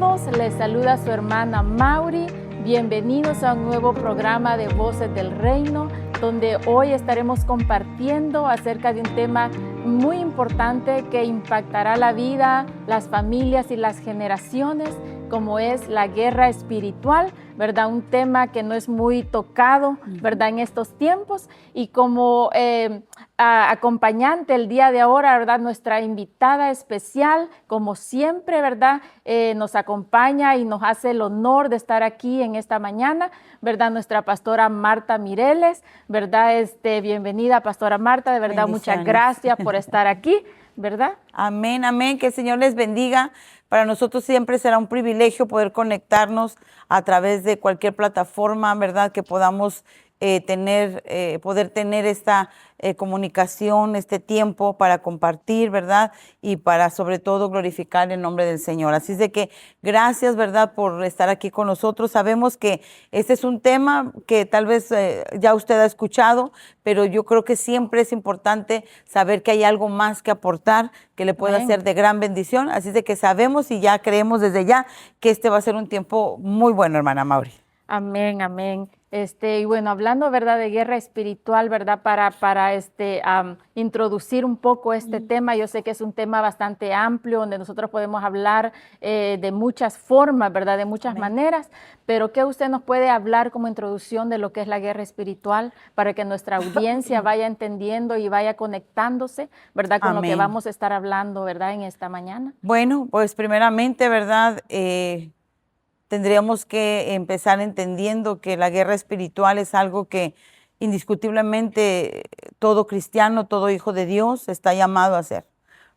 todos, les saluda su hermana Mauri. Bienvenidos a un nuevo programa de Voces del Reino, donde hoy estaremos compartiendo acerca de un tema muy importante que impactará la vida, las familias y las generaciones, como es la guerra espiritual, ¿verdad? Un tema que no es muy tocado, ¿verdad? En estos tiempos, y como acompañante el día de ahora, ¿verdad? Nuestra invitada especial, como siempre, ¿verdad? Nos acompaña y nos hace el honor de estar aquí en esta mañana, ¿verdad? Nuestra pastora Marta Mireles, ¿verdad? Bienvenida, pastora Marta, de verdad, muchas gracias por estar aquí, ¿verdad? Amén, amén, que el Señor les bendiga. Para nosotros siempre será un privilegio poder conectarnos a través de cualquier plataforma, ¿verdad? Que podamos poder tener esta comunicación, este tiempo para compartir, ¿verdad? Y para sobre todo glorificar el nombre del Señor. Así es de que gracias, ¿verdad? Por estar aquí con nosotros. Sabemos que este es un tema que tal vez ya usted ha escuchado, pero yo creo que siempre es importante saber que hay algo más que aportar, que le pueda ser de gran bendición. Así es de que sabemos y ya creemos desde ya que este va a ser un tiempo muy bueno, hermana Mauri. Amén, amén. Y bueno, hablando, ¿verdad?, de guerra espiritual, ¿verdad?, para introducir un poco este tema, yo sé que es un tema bastante amplio, donde nosotros podemos hablar de muchas formas, ¿verdad?, de muchas maneras, pero ¿qué usted nos puede hablar como introducción de lo que es la guerra espiritual, para que nuestra audiencia vaya entendiendo y vaya conectándose, ¿verdad?, con lo que vamos a estar hablando, ¿verdad?, en esta mañana? Bueno, pues primeramente, ¿verdad?, tendríamos que empezar entendiendo que la guerra espiritual es algo que indiscutiblemente todo cristiano, todo hijo de Dios está llamado a hacer.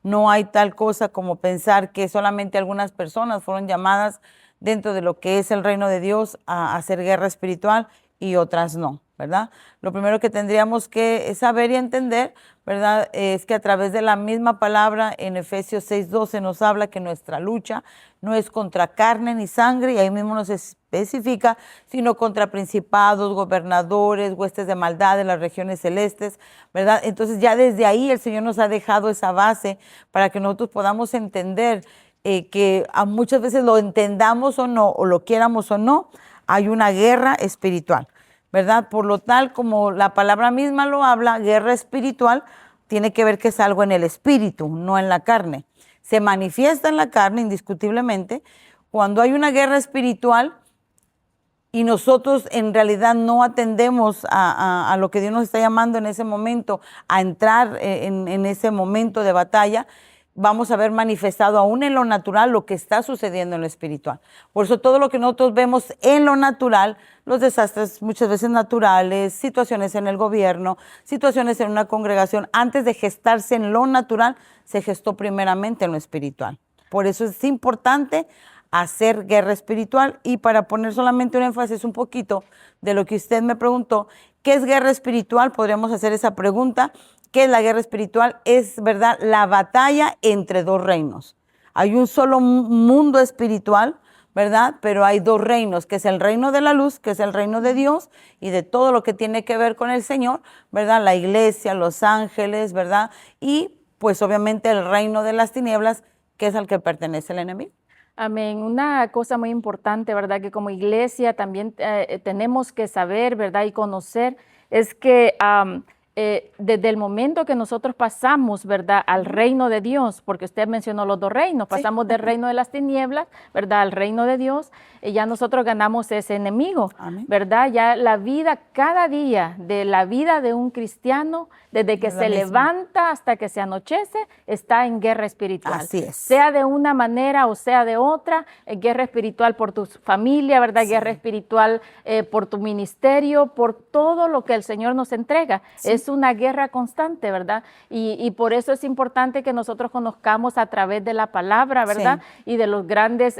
No hay tal cosa como pensar que solamente algunas personas fueron llamadas dentro de lo que es el reino de Dios a hacer guerra espiritual y otras no, ¿verdad? Lo primero que tendríamos que saber y entender, ¿verdad?, es que a través de la misma palabra en Efesios 6:12 nos habla que nuestra lucha no es contra carne ni sangre, y ahí mismo nos especifica, sino contra principados, gobernadores, huestes de maldad de las regiones celestes, ¿verdad? Entonces ya desde ahí el Señor nos ha dejado esa base para que nosotros podamos entender que muchas veces lo entendamos o no, o lo quieramos o no, hay una guerra espiritual, ¿verdad? Por lo tal, como la palabra misma lo habla, guerra espiritual tiene que ver que es algo en el espíritu, no en la carne. Se manifiesta en la carne indiscutiblemente. Cuando hay una guerra espiritual y nosotros en realidad no atendemos a lo que Dios nos está llamando en ese momento, a entrar en ese momento de batalla, vamos a ver manifestado aún en lo natural lo que está sucediendo en lo espiritual. Por eso todo lo que nosotros vemos en lo natural, los desastres muchas veces naturales, situaciones en el gobierno, situaciones en una congregación, antes de gestarse en lo natural, se gestó primeramente en lo espiritual. Por eso es importante hacer guerra espiritual. Y para poner solamente un énfasis un poquito de lo que usted me preguntó, ¿qué es guerra espiritual? Podríamos hacer esa pregunta. ¿Qué es la guerra espiritual? Es, ¿verdad?, la batalla entre dos reinos. Hay un solo mundo espiritual, ¿verdad? Pero hay dos reinos, que es el reino de la luz, que es el reino de Dios, y de todo lo que tiene que ver con el Señor, ¿verdad? La iglesia, los ángeles, ¿verdad? Y pues obviamente el reino de las tinieblas, que es al que pertenece el enemigo. Amén. Una cosa muy importante, ¿verdad?, que como iglesia también tenemos que saber, ¿verdad?, y conocer, es que desde el momento que nosotros pasamos, ¿verdad?, al reino de Dios, porque usted mencionó los dos reinos, pasamos del reino de las tinieblas, ¿verdad?, al reino de Dios, y ya nosotros ganamos ese enemigo, ¿verdad? Ya la vida, cada día de la vida de un cristiano, desde que se levanta hasta que se anochece, está en guerra espiritual. Así es. Sea de una manera o sea de otra, guerra espiritual por tu familia, ¿verdad? Sí. Guerra espiritual por tu ministerio, por todo lo que el Señor nos entrega. Sí. Es una guerra constante, ¿verdad? Y por eso es importante que nosotros conozcamos a través de la palabra, ¿verdad? Sí. Y de los grandes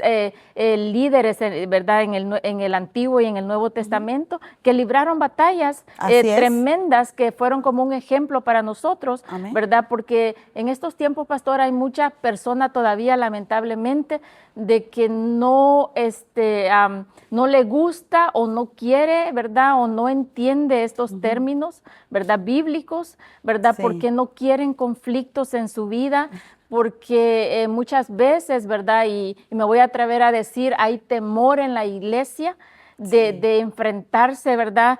líderes, ¿verdad? En el Antiguo y en el Nuevo Testamento, que libraron batallas tremendas, que fueron como un ejemplo para nosotros, amén, ¿verdad? Porque en estos tiempos, pastor, hay muchas personas todavía, lamentablemente, de que no le gusta o no quiere, ¿verdad? O no entiende estos términos, ¿verdad?, bíblicos, ¿verdad? Sí. Porque no quieren conflictos en su vida, porque muchas veces, ¿verdad? Y me voy a atrever a decir, hay temor en la iglesia de enfrentarse, ¿verdad?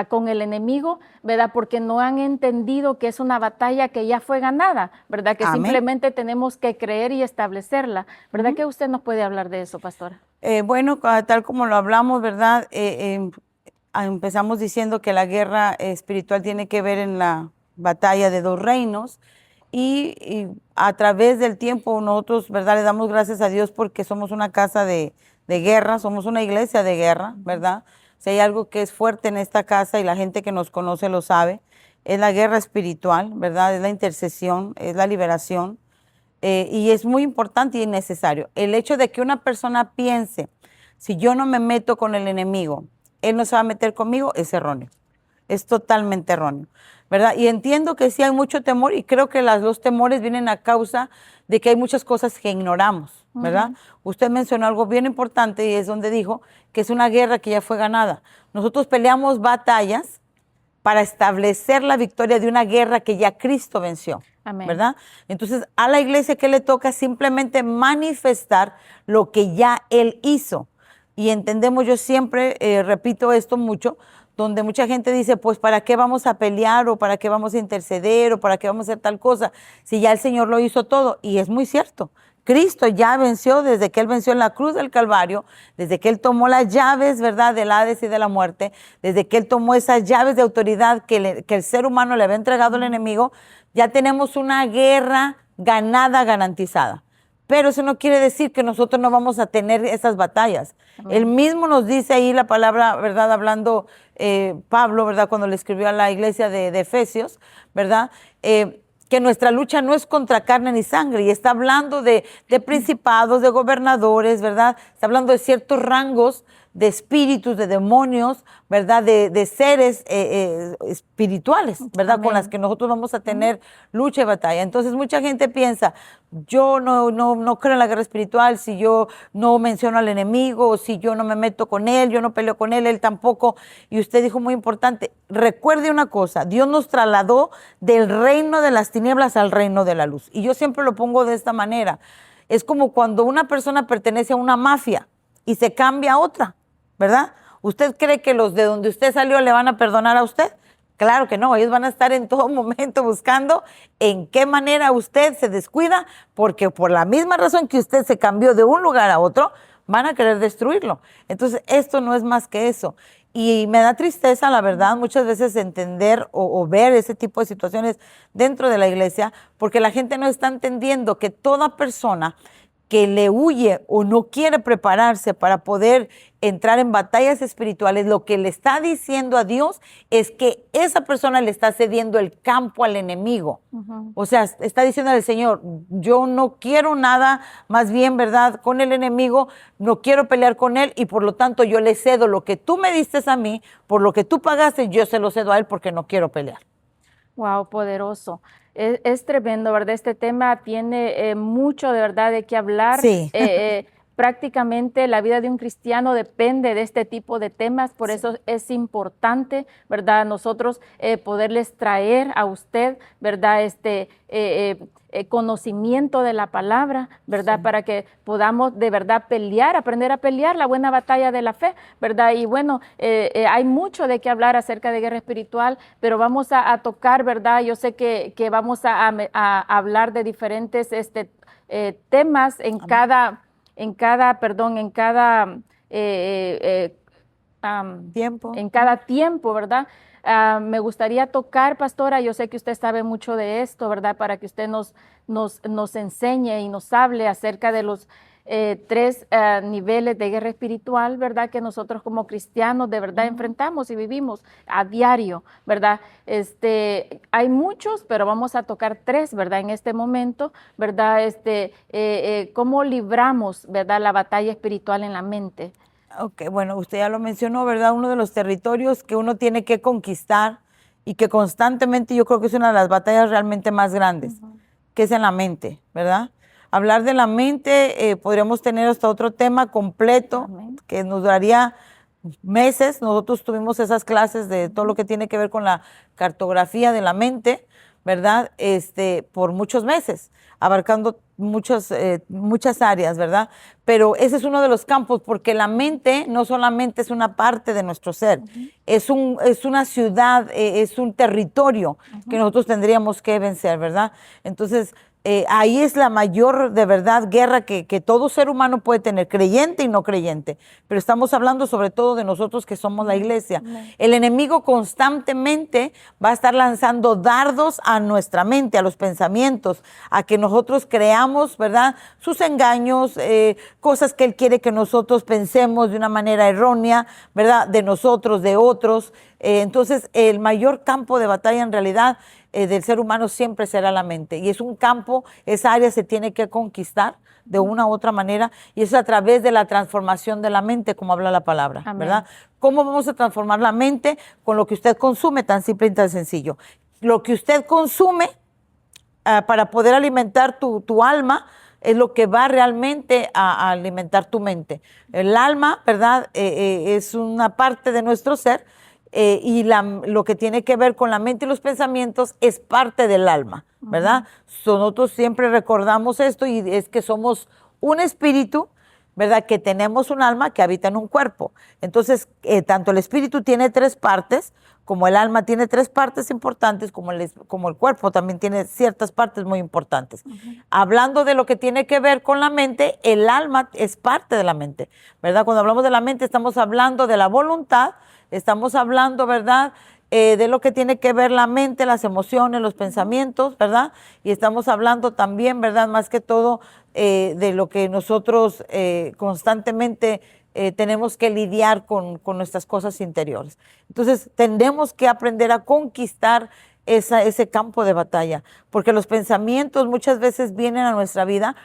Con el enemigo, ¿verdad? Porque no han entendido que es una batalla que ya fue ganada, ¿verdad? Que Amén. simplemente tenemos que creer y establecerla, ¿verdad? ¿Qué usted nos puede hablar de eso, pastora? Bueno, tal como lo hablamos, ¿verdad? Empezamos diciendo que la guerra espiritual tiene que ver en la batalla de dos reinos y a través del tiempo nosotros, ¿verdad? Le damos gracias a Dios porque somos una casa de guerra, somos una iglesia de guerra, ¿verdad? Si hay algo que es fuerte en esta casa y la gente que nos conoce lo sabe, es la guerra espiritual, ¿verdad? Es la intercesión, es la liberación. Y es muy importante y necesario. El hecho de que una persona piense, si yo no me meto con el enemigo, él no se va a meter conmigo, es erróneo. Es totalmente erróneo, ¿verdad? Y entiendo que sí hay mucho temor y creo que los temores vienen a causa de que hay muchas cosas que ignoramos, ¿verdad? Usted mencionó algo bien importante y es donde dijo que es una guerra que ya fue ganada. Nosotros peleamos batallas para establecer la victoria de una guerra que ya Cristo venció. Amén. ¿Verdad? Entonces, a la iglesia, ¿qué le toca? Simplemente manifestar lo que ya Él hizo. Y entendemos, yo siempre repito esto mucho, donde mucha gente dice, pues, ¿para qué vamos a pelear o para qué vamos a interceder o para qué vamos a hacer tal cosa? Si ya el Señor lo hizo todo. Y es muy cierto. Cristo ya venció desde que Él venció en la cruz del Calvario, desde que Él tomó las llaves, ¿verdad?, del Hades y de la muerte, desde que Él tomó esas llaves de autoridad que el ser humano le había entregado al enemigo, ya tenemos una guerra ganada, garantizada. Pero eso no quiere decir que nosotros no vamos a tener esas batallas. Amén. Él mismo nos dice ahí la palabra, ¿verdad?, hablando Pablo, ¿verdad?, cuando le escribió a la iglesia de Efesios, ¿verdad?, que nuestra lucha no es contra carne ni sangre, y está hablando de principados, de gobernadores, ¿verdad? Está hablando de ciertos rangos de espíritus, de demonios, ¿verdad? De seres espirituales, ¿verdad? Amén. Con las que nosotros vamos a tener lucha y batalla. Entonces mucha gente piensa, yo no creo en la guerra espiritual si yo no menciono al enemigo, o si yo no me meto con él, yo no peleo con él, él tampoco. Y usted dijo muy importante, recuerde una cosa, Dios nos trasladó del reino de las tinieblas al reino de la luz. Y yo siempre lo pongo de esta manera. Es como cuando una persona pertenece a una mafia y se cambia a otra, ¿verdad? ¿Usted cree que los de donde usted salió le van a perdonar a usted? Claro que no, ellos van a estar en todo momento buscando en qué manera usted se descuida, porque por la misma razón que usted se cambió de un lugar a otro, van a querer destruirlo. Entonces, esto no es más que eso. Y me da tristeza, la verdad, muchas veces entender o ver ese tipo de situaciones dentro de la iglesia, porque la gente no está entendiendo que toda persona que le huye o no quiere prepararse para poder entrar en batallas espirituales, lo que le está diciendo a Dios es que esa persona le está cediendo el campo al enemigo. O sea, está diciendo al Señor, yo no quiero nada, más bien, ¿verdad?, con el enemigo, no quiero pelear con él y por lo tanto yo le cedo lo que tú me diste a mí, por lo que tú pagaste, yo se lo cedo a él porque no quiero pelear. Wow, poderoso. Es tremendo, ¿verdad? Este tema tiene mucho de verdad de qué hablar. Sí. Prácticamente la vida de un cristiano depende de este tipo de temas, por eso es importante, ¿verdad? Nosotros poderles traer a usted, ¿verdad? Conocimiento de la palabra, ¿verdad? Sí. Para que podamos de verdad pelear, aprender a pelear la buena batalla de la fe, ¿verdad? Y bueno, hay mucho de qué hablar acerca de guerra espiritual, pero vamos a tocar, ¿verdad? Yo sé que vamos a hablar de diferentes temas en cada tiempo. En cada tiempo, ¿verdad? Me gustaría tocar, pastora, yo sé que usted sabe mucho de esto, ¿verdad? Para que usted nos enseñe y nos hable acerca de los tres niveles de guerra espiritual, ¿verdad? Que nosotros como cristianos de verdad enfrentamos y vivimos a diario, ¿verdad? Hay muchos, pero vamos a tocar tres, ¿verdad? En este momento, ¿verdad? ¿Cómo libramos, ¿verdad? La batalla espiritual en la mente. Ok, bueno, usted ya lo mencionó, ¿verdad? Uno de los territorios que uno tiene que conquistar y que constantemente yo creo que es una de las batallas realmente más grandes, que es en la mente, ¿verdad? Hablar de la mente, podríamos tener hasta otro tema completo que nos duraría meses. Nosotros tuvimos esas clases de todo lo que tiene que ver con la cartografía de la mente, ¿verdad? Por muchos meses, abarcando muchas áreas, ¿verdad? Pero ese es uno de los campos, porque la mente no solamente es una parte de nuestro ser, es una ciudad, es un territorio que nosotros tendríamos que vencer, ¿verdad? Entonces, ahí es la mayor, de verdad, guerra que todo ser humano puede tener, creyente y no creyente. Pero estamos hablando sobre todo de nosotros que somos la iglesia. El enemigo constantemente va a estar lanzando dardos a nuestra mente, a los pensamientos, a que nosotros creamos, ¿verdad? Sus engaños, cosas que él quiere que nosotros pensemos de una manera errónea, ¿verdad? De nosotros, de otros. Entonces, el mayor campo de batalla en realidad del ser humano siempre será la mente. Y es un campo, esa área se tiene que conquistar de una u otra manera, y es a través de la transformación de la mente, como habla la palabra, Amén. ¿verdad? ¿Cómo vamos a transformar la mente? Con lo que usted consume, tan simple y tan sencillo. Lo que usted consume para poder alimentar tu alma es lo que va realmente a alimentar tu mente. El alma, ¿verdad? Es una parte de nuestro ser, y lo que tiene que ver con la mente y los pensamientos es parte del alma, ¿verdad? Nosotros siempre recordamos esto, y es que somos un espíritu, ¿verdad? Que tenemos un alma que habita en un cuerpo. Entonces, tanto el espíritu tiene 3 partes, como el alma tiene 3 partes importantes, como el cuerpo también tiene ciertas partes muy importantes. Hablando de lo que tiene que ver con la mente, el alma es parte de la mente, ¿verdad? Cuando hablamos de la mente, estamos hablando de la voluntad, estamos hablando, ¿verdad?, de lo que tiene que ver la mente, las emociones, los pensamientos, ¿verdad? Y estamos hablando también, ¿verdad?, más que todo de lo que nosotros constantemente tenemos que lidiar con nuestras cosas interiores. Entonces, tenemos que aprender a conquistar ese campo de batalla, porque los pensamientos muchas veces vienen a nuestra vida,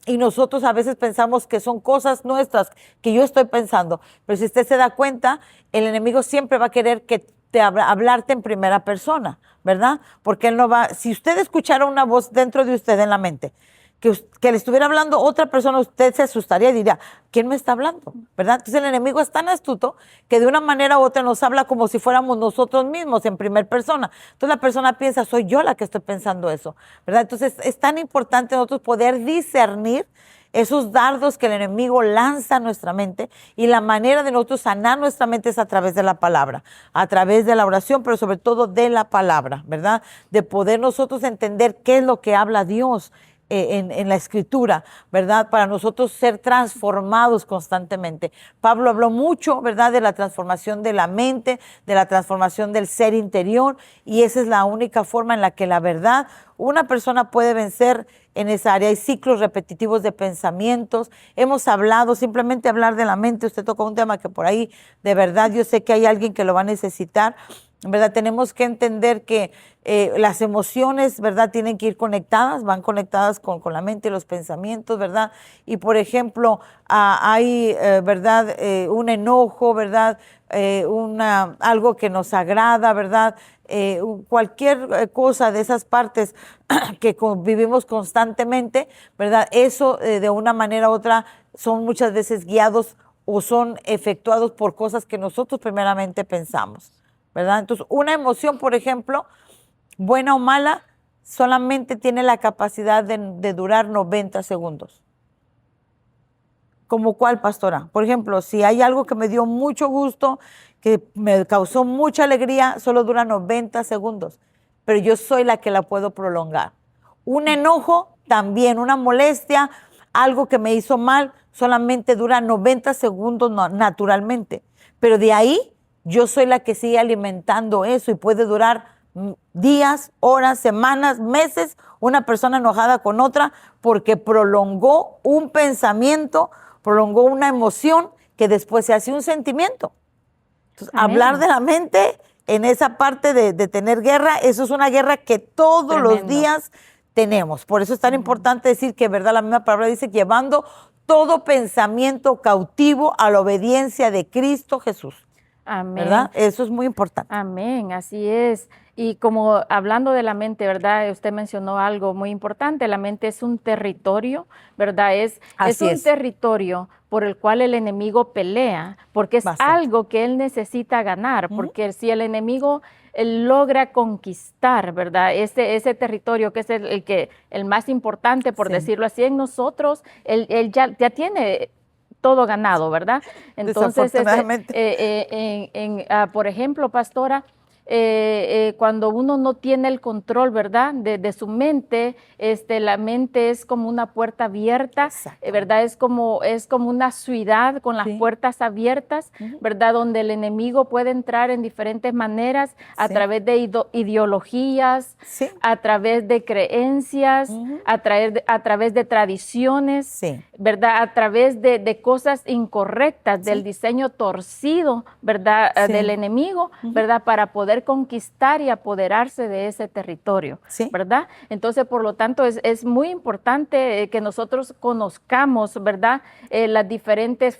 y nosotros a veces pensamos que son cosas nuestras, que yo estoy pensando. Pero si usted se da cuenta, el enemigo siempre va a querer que hablarte en primera persona, ¿verdad? Porque él no va, si usted escuchara una voz dentro de usted en la mente, que le estuviera hablando otra persona, usted se asustaría y diría, ¿quién me está hablando? ¿Verdad? Entonces el enemigo es tan astuto que de una manera u otra nos habla como si fuéramos nosotros mismos en primera persona. Entonces la persona piensa, soy yo la que estoy pensando eso, ¿verdad? Entonces es tan importante nosotros poder discernir esos dardos que el enemigo lanza a nuestra mente, y la manera de nosotros sanar nuestra mente es a través de la palabra, a través de la oración, pero sobre todo de la palabra, ¿verdad? De poder nosotros entender qué es lo que habla Dios en la escritura, ¿verdad? Para nosotros ser transformados constantemente. Pablo habló mucho, ¿verdad?, de la transformación de la mente, de la transformación del ser interior, y esa es la única forma en la que la verdad una persona puede vencer en esa área. Hay ciclos repetitivos de pensamientos. Hemos hablado, simplemente hablar de la mente, usted tocó un tema que por ahí, de verdad, yo sé que hay alguien que lo va a necesitar, ¿verdad? Tenemos que entender que las emociones, ¿verdad?, tienen que ir conectadas, van conectadas con la mente y los pensamientos, ¿verdad? Y por ejemplo, hay, ¿verdad?, un enojo, ¿verdad?, algo que nos agrada, ¿verdad? Cualquier cosa de esas partes que vivimos constantemente, ¿verdad? Eso de una manera u otra son muchas veces guiados o son efectuados por cosas que nosotros primeramente pensamos, ¿verdad? Entonces, una emoción, por ejemplo, buena o mala, solamente tiene la capacidad de durar 90 segundos. ¿Como cuál, pastora? Por ejemplo, si hay algo que me dio mucho gusto, que me causó mucha alegría, solo dura 90 segundos, pero yo soy la que la puedo prolongar. Un enojo también, una molestia, algo que me hizo mal, solamente dura 90 segundos naturalmente, pero de ahí yo soy la que sigue alimentando eso, y puede durar días, horas, semanas, meses, una persona enojada con otra porque prolongó un pensamiento, prolongó una emoción que después se hace un sentimiento. Entonces, hablar de la mente en esa parte de tener guerra, eso es una guerra que todos los días tenemos. Por eso es tan importante decir que, ¿verdad?, la misma palabra dice, llevando todo pensamiento cautivo a la obediencia de Cristo Jesús. Amén. Eso es muy importante. Amén, así es. Y como hablando de la mente, ¿verdad? Usted mencionó algo muy importante. La mente es un territorio, ¿verdad? Es Así un es. territorio por el cual el enemigo pelea, porque es Bastante. algo que él necesita ganar, porque si el enemigo logra conquistar, ¿verdad? Ese territorio que es el más importante, por Sí. decirlo así, en nosotros, él ya tiene todo ganado, ¿verdad? Entonces, Desafortunadamente. por ejemplo, pastora, cuando uno no tiene el control, ¿verdad? De su mente, la mente es como una puerta abierta, Exactamente. ¿verdad? Es como una ciudad con las Sí. puertas abiertas, ¿verdad? Donde el enemigo puede entrar en diferentes maneras a Sí. través de ideologías, Sí. a través de creencias, a través de tradiciones, Sí. ¿verdad? A través de cosas incorrectas, del Sí. diseño torcido, ¿verdad? Sí. Del enemigo, ¿verdad? Para poder conquistar y apoderarse de ese territorio, Sí. ¿verdad? Entonces, por lo tanto, es muy importante que nosotros conozcamos, ¿verdad? Las diferentes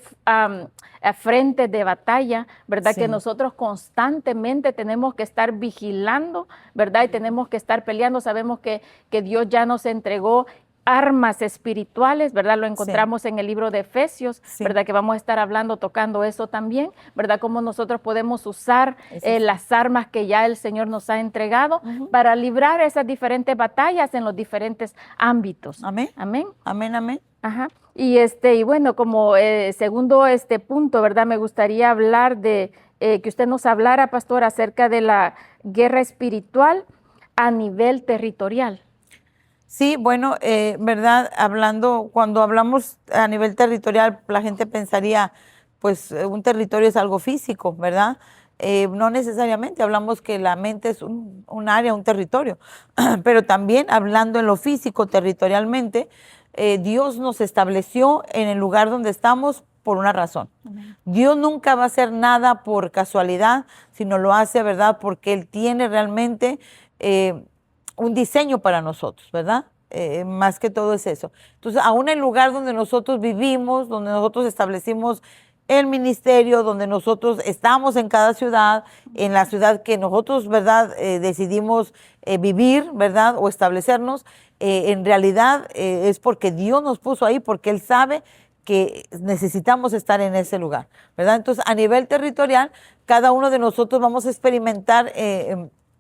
frentes de batalla, ¿verdad? Sí. Que nosotros constantemente tenemos que estar vigilando, ¿verdad? Y tenemos que estar peleando. Sabemos que Dios ya nos entregó armas espirituales, ¿verdad? Lo encontramos en el libro de Efesios, Sí. ¿verdad? Que vamos a estar hablando, tocando eso también, ¿verdad? Cómo nosotros podemos usar las armas que ya el Señor nos ha entregado para librar esas diferentes batallas en los diferentes ámbitos. Amén. Amén. Amén, amén. Ajá. Y bueno, como segundo punto, ¿verdad? Me gustaría hablar de que usted nos hablara, pastor, acerca de la guerra espiritual a nivel territorial. Sí, bueno, ¿verdad? Cuando hablamos a nivel territorial, la gente pensaría, pues un territorio es algo físico, ¿verdad? No necesariamente, hablamos que la mente es un área, un territorio, pero también hablando en lo físico, territorialmente, Dios nos estableció en el lugar donde estamos por una razón. Dios nunca va a hacer nada por casualidad, sino lo hace, ¿verdad? Porque Él tiene realmente un diseño para nosotros, ¿verdad? Más que todo es eso. Entonces, aún el lugar donde nosotros vivimos, donde nosotros establecimos el ministerio, donde nosotros estamos en cada ciudad, en la ciudad que nosotros, ¿verdad? Decidimos vivir, ¿verdad? O establecernos, en realidad es porque Dios nos puso ahí, porque Él sabe que necesitamos estar en ese lugar, ¿verdad? Entonces, a nivel territorial, cada uno de nosotros vamos a experimentar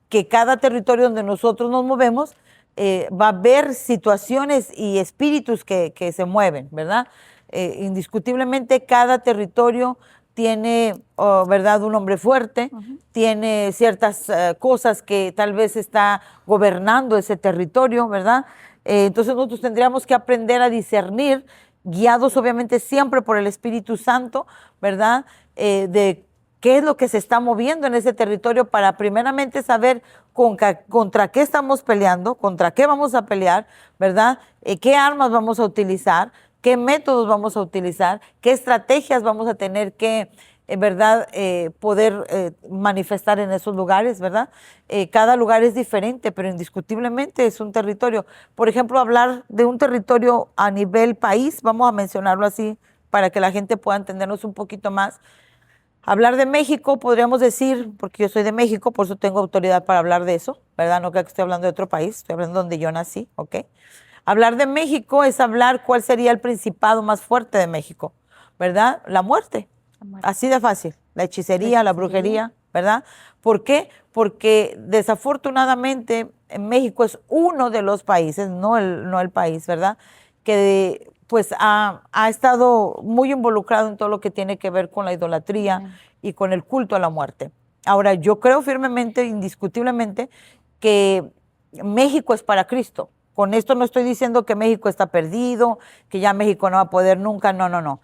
que cada territorio donde nosotros nos movemos va a haber situaciones y espíritus que se mueven, ¿verdad? Indiscutiblemente cada territorio tiene, ¿verdad?, un hombre fuerte, tiene ciertas cosas que tal vez está gobernando ese territorio, ¿verdad? Entonces nosotros tendríamos que aprender a discernir, guiados obviamente siempre por el Espíritu Santo, ¿verdad? De qué es lo que se está moviendo en ese territorio para primeramente saber contra qué estamos peleando, contra qué vamos a pelear, ¿verdad? ¿Qué armas vamos a utilizar? ¿Qué métodos vamos a utilizar? ¿Qué estrategias vamos a tener que, verdad, poder manifestar en esos lugares, ¿verdad? Cada lugar es diferente, pero indiscutiblemente es un territorio. Por ejemplo, hablar de un territorio a nivel país, vamos a mencionarlo así para que la gente pueda entendernos un poquito más. Hablar de México, podríamos decir, porque yo soy de México, por eso tengo autoridad para hablar de eso, ¿verdad? No creo que estoy hablando de otro país, estoy hablando de donde yo nací, ¿ok? Hablar de México es hablar cuál sería el principado más fuerte de México, ¿verdad? La muerte. Así de fácil. La hechicería, la brujería, ¿verdad? ¿Por qué? Porque desafortunadamente México es uno de los países, no el país, ¿verdad? Que pues ha estado muy involucrado en todo lo que tiene que ver con la idolatría y con el culto a la muerte. Ahora, yo creo firmemente, indiscutiblemente, que México es para Cristo. Con esto no estoy diciendo que México está perdido, que ya México no va a poder nunca, no, no, no.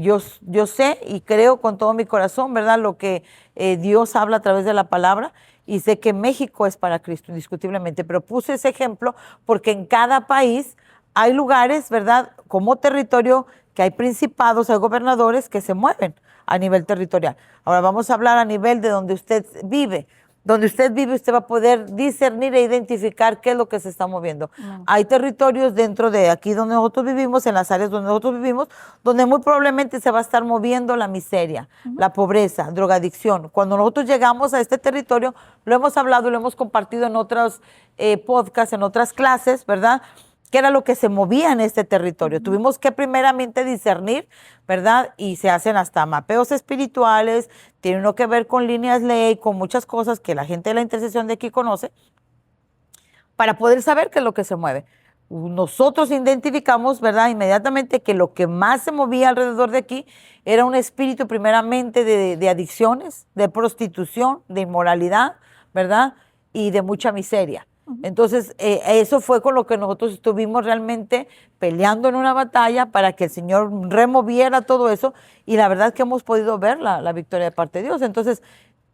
Yo sé y creo con todo mi corazón, ¿verdad? Lo que Dios habla a través de la palabra y sé que México es para Cristo, indiscutiblemente. Pero puse ese ejemplo porque en cada país hay lugares, ¿verdad? Como territorio que hay principados, hay gobernadores que se mueven a nivel territorial. Ahora vamos a hablar a nivel de donde usted vive. donde usted vive, usted va a poder discernir e identificar qué es lo que se está moviendo. Hay territorios dentro de aquí donde nosotros vivimos, en las áreas donde nosotros vivimos, donde muy probablemente se va a estar moviendo la miseria, la pobreza, drogadicción. Cuando nosotros llegamos a este territorio, lo hemos hablado y lo hemos compartido en otros podcasts, en otras clases, ¿verdad?, qué era lo que se movía en este territorio. Tuvimos que primeramente discernir, ¿verdad? Y se hacen hasta mapeos espirituales, tiene uno que ver con líneas ley, con muchas cosas que la gente de la intercesión de aquí conoce, para poder saber qué es lo que se mueve. Nosotros identificamos, ¿verdad?, inmediatamente que lo que más se movía alrededor de aquí era un espíritu primeramente de adicciones, de prostitución, de inmoralidad, ¿verdad?, y de mucha miseria. Entonces, eso fue con lo que nosotros estuvimos realmente peleando en una batalla para que el Señor removiera todo eso, y la verdad es que hemos podido ver la victoria de parte de Dios. Entonces,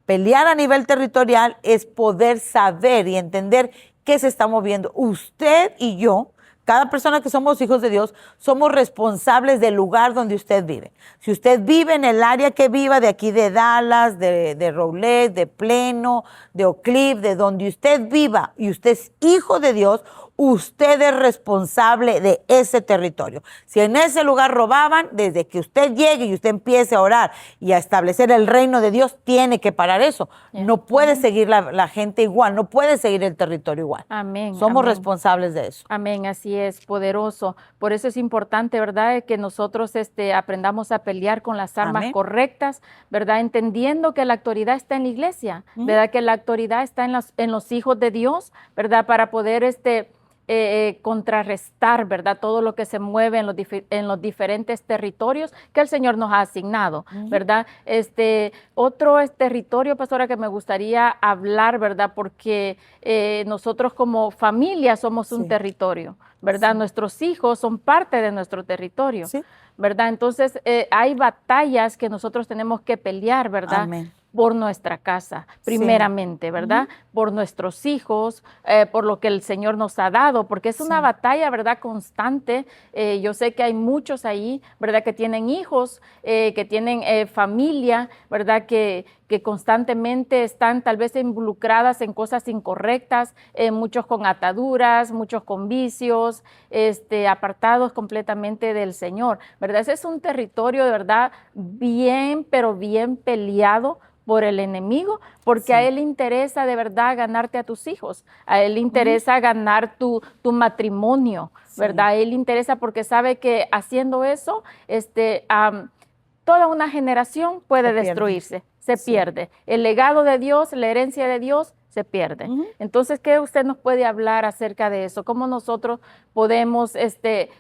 pelear a nivel territorial es poder saber y entender qué se está moviendo. Usted y yo, cada persona que somos hijos de Dios, somos responsables del lugar donde usted vive. Si usted vive en el área que viva, de aquí de Dallas, de Rowlett, de Pleno, de Oak Cliff, de donde usted viva, y usted es hijo de Dios, usted es responsable de ese territorio. Si en ese lugar robaban, desde que usted llegue y usted empiece a orar y a establecer el reino de Dios, tiene que parar eso. No puede seguir la gente igual, no puede seguir el territorio igual. Amén. Somos amén. responsables de eso. Amén, así es, poderoso. Por eso es importante, ¿verdad?, que nosotros aprendamos a pelear con las armas Amén. correctas, ¿verdad?, entendiendo que la autoridad está en la iglesia, ¿verdad?, que la autoridad está en los hijos de Dios, ¿verdad?, para poder contrarrestar, ¿verdad?, todo lo que se mueve en los diferentes territorios que el Señor nos ha asignado, ¿verdad? Otro territorio, pastora, que me gustaría hablar, ¿verdad?, porque nosotros como familia somos un territorio, ¿verdad? Nuestros hijos son parte de nuestro territorio, ¿verdad? Entonces, hay batallas que nosotros tenemos que pelear, ¿verdad? Amén. Por nuestra casa, primeramente, ¿verdad? Por nuestros hijos, por lo que el Señor nos ha dado, porque es una batalla, ¿verdad?, constante. Yo sé que hay muchos ahí, ¿verdad?, que tienen hijos, que tienen familia, ¿verdad?, que constantemente están tal vez involucradas en cosas incorrectas, muchos con ataduras, muchos con vicios, apartados completamente del Señor, ¿verdad? Ese es un territorio, de verdad, bien, pero bien peleado por el enemigo, porque a él le interesa de verdad ganarte a tus hijos, a él le interesa ganar tu matrimonio, ¿verdad? A él le interesa porque sabe que haciendo eso, toda una generación puede destruirse, se pierde. El legado de Dios, la herencia de Dios, se pierde. Entonces, ¿qué usted nos puede hablar acerca de eso? ¿Cómo nosotros podemos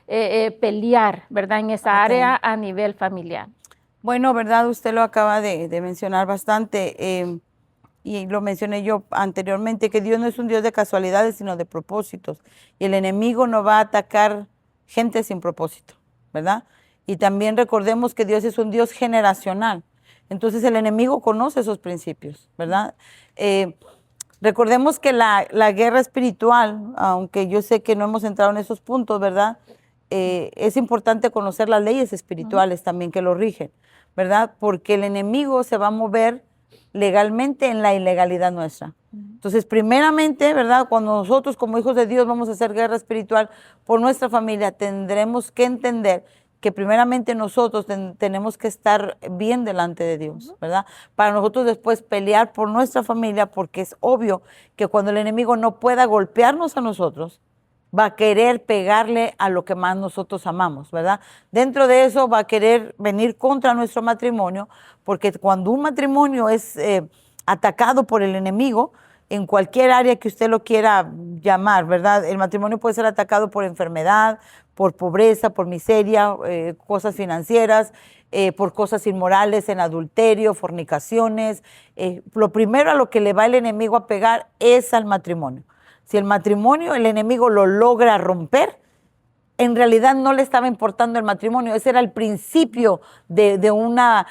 pelear, ¿verdad?, en esa área a nivel familiar? Bueno, verdad, usted lo acaba de mencionar bastante, y lo mencioné yo anteriormente, que Dios no es un Dios de casualidades, sino de propósitos. Y el enemigo no va a atacar gente sin propósito, ¿verdad? Y también recordemos que Dios es un Dios generacional. Entonces el enemigo conoce esos principios, ¿verdad? Recordemos que la guerra espiritual, aunque yo sé que no hemos entrado en esos puntos, ¿verdad? Es importante conocer las leyes espirituales también que lo rigen, ¿verdad? Porque el enemigo se va a mover legalmente en la ilegalidad nuestra. Entonces, primeramente, ¿verdad?, cuando nosotros como hijos de Dios vamos a hacer guerra espiritual por nuestra familia, tendremos que entender que primeramente nosotros tenemos que estar bien delante de Dios, ¿verdad? Para nosotros después pelear por nuestra familia, porque es obvio que cuando el enemigo no pueda golpearnos a nosotros, va a querer pegarle a lo que más nosotros amamos, ¿verdad? Dentro de eso va a querer venir contra nuestro matrimonio, porque cuando un matrimonio es atacado por el enemigo, en cualquier área que usted lo quiera llamar, ¿verdad? El matrimonio puede ser atacado por enfermedad, por pobreza, por miseria, cosas financieras, por cosas inmorales, en adulterio, fornicaciones. Lo primero a lo que le va el enemigo a pegar es al matrimonio. Si el matrimonio, el enemigo lo logra romper, en realidad no le estaba importando el matrimonio. Ese era el principio de una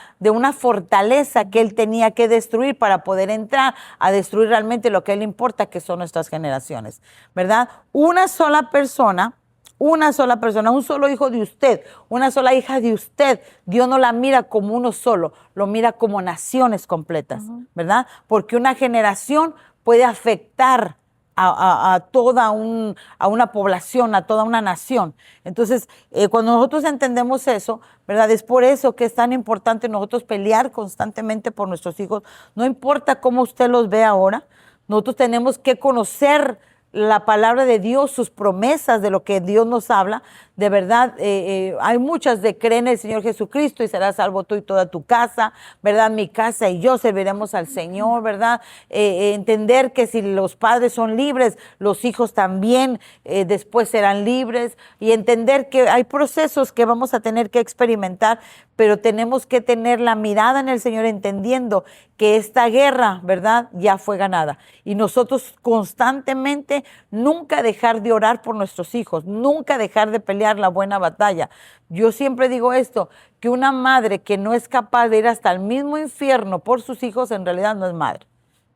fortaleza que él tenía que destruir para poder entrar a destruir realmente lo que a él importa, que son nuestras generaciones, ¿verdad? Una sola persona una sola persona, un solo hijo de usted, una sola hija de usted. Dios no la mira como uno solo, lo mira como naciones completas, ¿verdad? Porque una generación puede afectar a toda a una población, a toda una nación. Entonces, cuando nosotros entendemos eso, ¿verdad? Es por eso que es tan importante nosotros pelear constantemente por nuestros hijos. No importa cómo usted los ve ahora, nosotros tenemos que conocer la palabra de Dios, sus promesas de lo que Dios nos habla. De verdad, hay muchas de creen en el Señor Jesucristo y serás salvo tú y toda tu casa, ¿verdad? Mi casa y yo serviremos al Señor, ¿verdad? Entender que si los padres son libres, los hijos también después serán libres, y entender que hay procesos que vamos a tener que experimentar, pero tenemos que tener la mirada en el Señor, entendiendo que esta guerra, ¿verdad?, ya fue ganada. Y nosotros constantemente nunca dejar de orar por nuestros hijos, nunca dejar de pelear la buena batalla. Yo siempre digo esto, que una madre que no es capaz de ir hasta el mismo infierno por sus hijos, en realidad no es madre,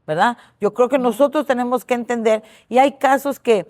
¿verdad? Yo creo que nosotros tenemos que entender, y hay casos que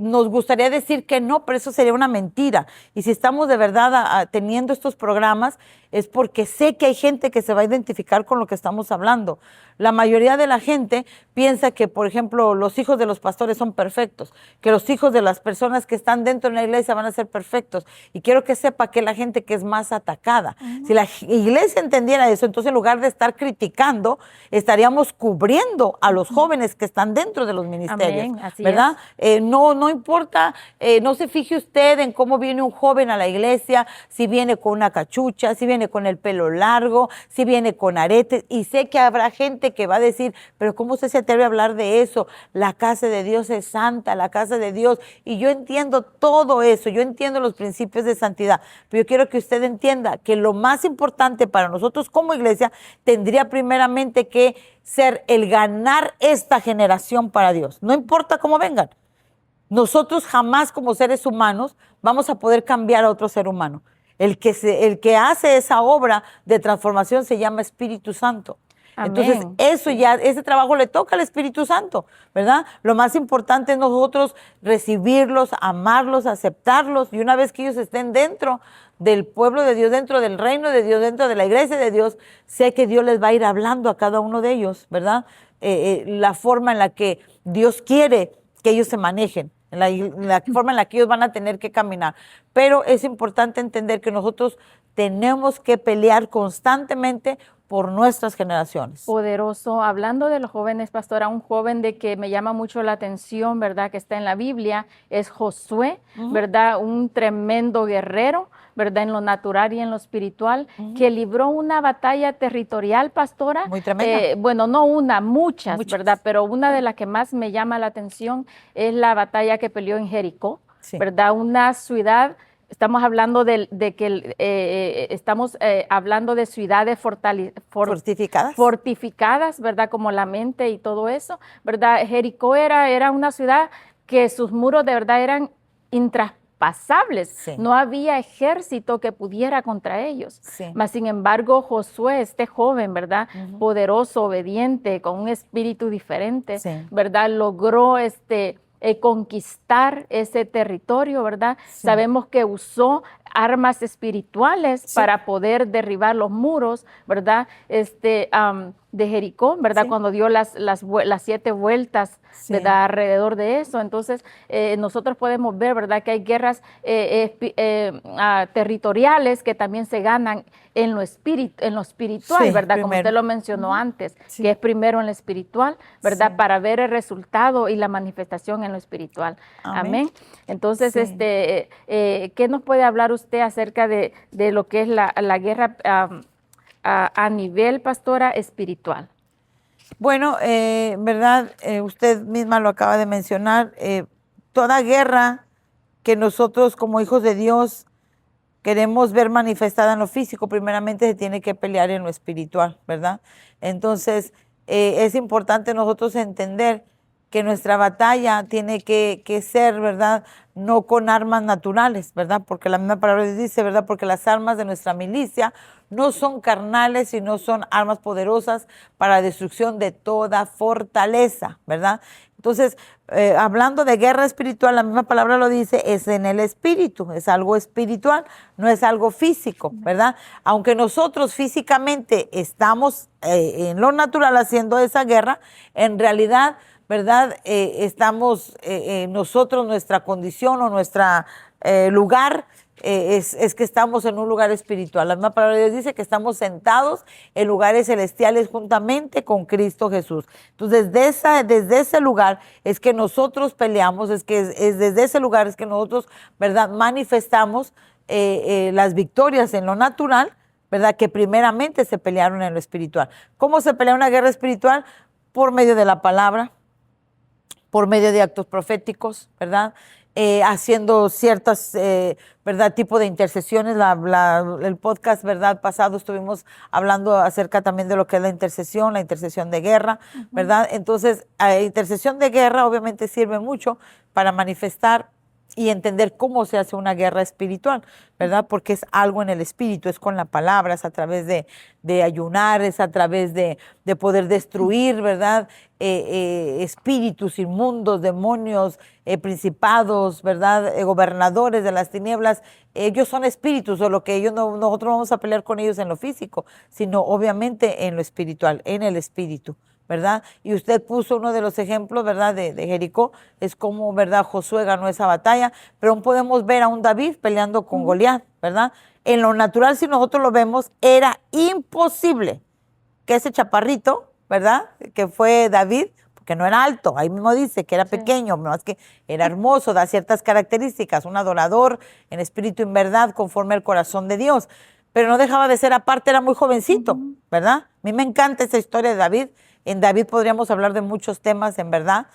nos gustaría decir que no, pero eso sería una mentira. Y si estamos de verdad teniendo estos programas, es porque sé que hay gente que se va a identificar con lo que estamos hablando. La mayoría de la gente piensa que, por ejemplo, los hijos de los pastores son perfectos, que los hijos de las personas que están dentro de la iglesia van a ser perfectos. Y quiero que sepa que la gente que es más atacada. Si la iglesia entendiera eso, entonces en lugar de estar criticando, estaríamos cubriendo a los jóvenes que están dentro de los ministerios. Amén, así ¿verdad? No importa, no se fije usted en cómo viene un joven a la iglesia, si viene con una cachucha, si viene con el pelo largo, si viene con aretes, y sé que habrá gente que va a decir, pero ¿cómo usted se atreve a hablar de eso? La casa de Dios es santa, la casa de Dios, y yo entiendo todo eso, yo entiendo los principios de santidad, pero yo quiero que usted entienda que lo más importante para nosotros como iglesia tendría primeramente que ser el ganar esta generación para Dios, no importa cómo vengan. Nosotros jamás como seres humanos vamos a poder cambiar a otro ser humano. El que hace esa obra de transformación se llama Espíritu Santo. Entonces, Amén. ese trabajo le toca al Espíritu Santo, ¿verdad? Lo más importante es nosotros recibirlos, amarlos, aceptarlos, y una vez que ellos estén dentro del pueblo de Dios, dentro del reino de Dios, dentro de la iglesia de Dios, sé que Dios les va a ir hablando a cada uno de ellos, ¿verdad? La forma en la que Dios quiere que ellos se manejen, la forma en la que ellos van a tener que caminar. Pero es importante entender que nosotros tenemos que pelear constantemente por nuestras generaciones. Poderoso. Hablando de los jóvenes, pastora, un joven de que me llama mucho la atención, ¿verdad?, que está en la Biblia, es Josué, ¿verdad?, un tremendo guerrero, ¿verdad?, en lo natural y en lo espiritual, que libró una batalla territorial, pastora. Muy tremenda. Bueno, no una, muchas, ¿verdad?, pero una de las que más me llama la atención es la batalla que peleó en Jericó, Sí. ¿verdad?, una ciudad. Estamos hablando estamos hablando de ciudades fortificadas, ¿verdad? Como la mente y todo eso, ¿verdad? Jericó era una ciudad que sus muros de verdad eran intraspasables. Sí. No había ejército que pudiera contra ellos. Sí. Mas, sin embargo, Josué, este joven, ¿verdad? Poderoso, obediente, con un espíritu diferente, Sí. ¿verdad? Logró conquistar ese territorio, ¿verdad? Sí. Sabemos que usó armas espirituales Sí. para poder derribar los muros, ¿verdad? De Jericó, ¿verdad? Sí. Cuando dio las 7 vueltas, Sí. ¿verdad?, alrededor de eso. Entonces, nosotros podemos ver, ¿verdad?, que hay guerras territoriales que también se ganan en lo espiritual, Sí, ¿verdad? Como primero. usted lo mencionó antes, Sí. que es primero en lo espiritual, ¿verdad? Sí. Para ver el resultado y la manifestación en lo espiritual. Amén. Amén. Entonces, Sí. ¿qué nos puede hablar usted acerca de lo que es la guerra a nivel, pastora, espiritual? Bueno, verdad, usted misma lo acaba de mencionar, toda guerra que nosotros como hijos de Dios queremos ver manifestada en lo físico, primeramente se tiene que pelear en lo espiritual, ¿verdad? Entonces, es importante nosotros entender que nuestra batalla tiene que ser, ¿verdad? No con armas naturales, ¿verdad? Porque la misma palabra dice, ¿verdad? Porque las armas de nuestra milicia no son carnales, sino son armas poderosas para la destrucción de toda fortaleza, ¿verdad? Entonces, hablando de guerra espiritual, la misma palabra lo dice, es en el espíritu, es algo espiritual, no es algo físico, ¿verdad? Aunque nosotros físicamente estamos en lo natural haciendo esa guerra, en realidad, ¿verdad? Estamos nosotros, nuestra condición o nuestro lugar, es que estamos en un lugar espiritual. La misma palabra de Dios dice que estamos sentados en lugares celestiales juntamente con Cristo Jesús. Entonces, desde ese lugar es que nosotros peleamos, es desde ese lugar es que nosotros, ¿verdad?, manifestamos las victorias en lo natural, ¿verdad?, que primeramente se pelearon en lo espiritual. ¿Cómo se pelea una guerra espiritual? Por medio de la palabra, por medio de actos proféticos, ¿verdad?, haciendo ciertas, ¿verdad?, tipo de intercesiones. El podcast, ¿verdad?, pasado estuvimos hablando acerca también de lo que es la intercesión de guerra, ¿verdad? Entonces, intercesión de guerra obviamente sirve mucho para manifestar y entender cómo se hace una guerra espiritual, ¿verdad? Porque es algo en el espíritu, es con la palabra, es a través de ayunar, es a través de poder destruir, ¿verdad? Espíritus inmundos, demonios, principados, ¿verdad? Gobernadores de las tinieblas. Ellos son espíritus, o lo que nosotros no vamos a pelear con ellos en lo físico, sino obviamente en lo espiritual, en el espíritu, ¿verdad? Y usted puso uno de los ejemplos, ¿verdad?, de Jericó, es como, ¿verdad?, Josué ganó esa batalla, pero aún podemos ver a un David peleando con Goliat, ¿verdad? En lo natural, si nosotros lo vemos, era imposible que ese chaparrito, ¿verdad?, que fue David, porque no era alto, ahí mismo dice que era pequeño, más que era hermoso, da ciertas características, un adorador en espíritu y en verdad, conforme al corazón de Dios, pero no dejaba de ser aparte, era muy jovencito, ¿verdad? A mí me encanta esa historia de David. En David podríamos hablar de muchos temas, en verdad,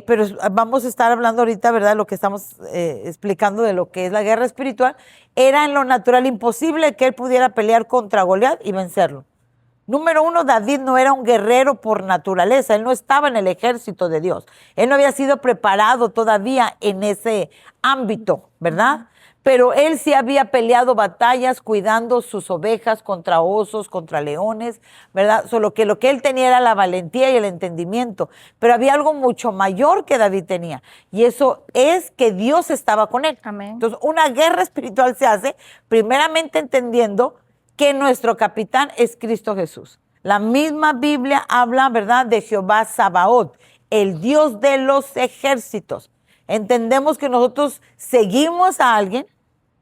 pero vamos a estar hablando ahorita, ¿verdad?, lo que estamos explicando de lo que es la guerra espiritual. Era en lo natural imposible que él pudiera pelear contra Goliat y vencerlo. Número uno, David no era un guerrero por naturaleza, él no estaba en el ejército de Dios, él no había sido preparado todavía en ese ámbito, ¿verdad? Pero él sí había peleado batallas cuidando sus ovejas contra osos, contra leones, ¿verdad? Solo que lo que él tenía era la valentía y el entendimiento, pero había algo mucho mayor que David tenía, y eso es que Dios estaba con él. Amén. Entonces, una guerra espiritual se hace primeramente entendiendo que nuestro capitán es Cristo Jesús. La misma Biblia habla, ¿verdad?, de Jehová Sabaoth, el Dios de los ejércitos. Entendemos que nosotros seguimos a alguien,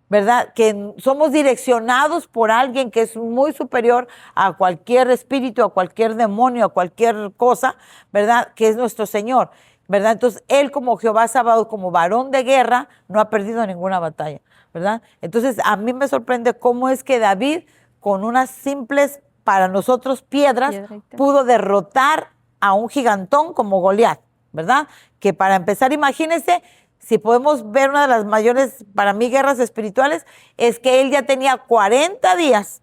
¿verdad?, que somos direccionados por alguien que es muy superior a cualquier espíritu, a cualquier demonio, a cualquier cosa, ¿verdad?, que es nuestro Señor, ¿verdad? Entonces, él como Jehová Sabaoth, como varón de guerra, no ha perdido ninguna batalla, ¿verdad? Entonces, a mí me sorprende cómo es que David, con unas simples, para nosotros, piedras, pudo derrotar a un gigantón como Goliat, ¿verdad? Que para empezar, imagínense, si podemos ver una de las mayores, para mí, guerras espirituales, es que él ya tenía 40 días,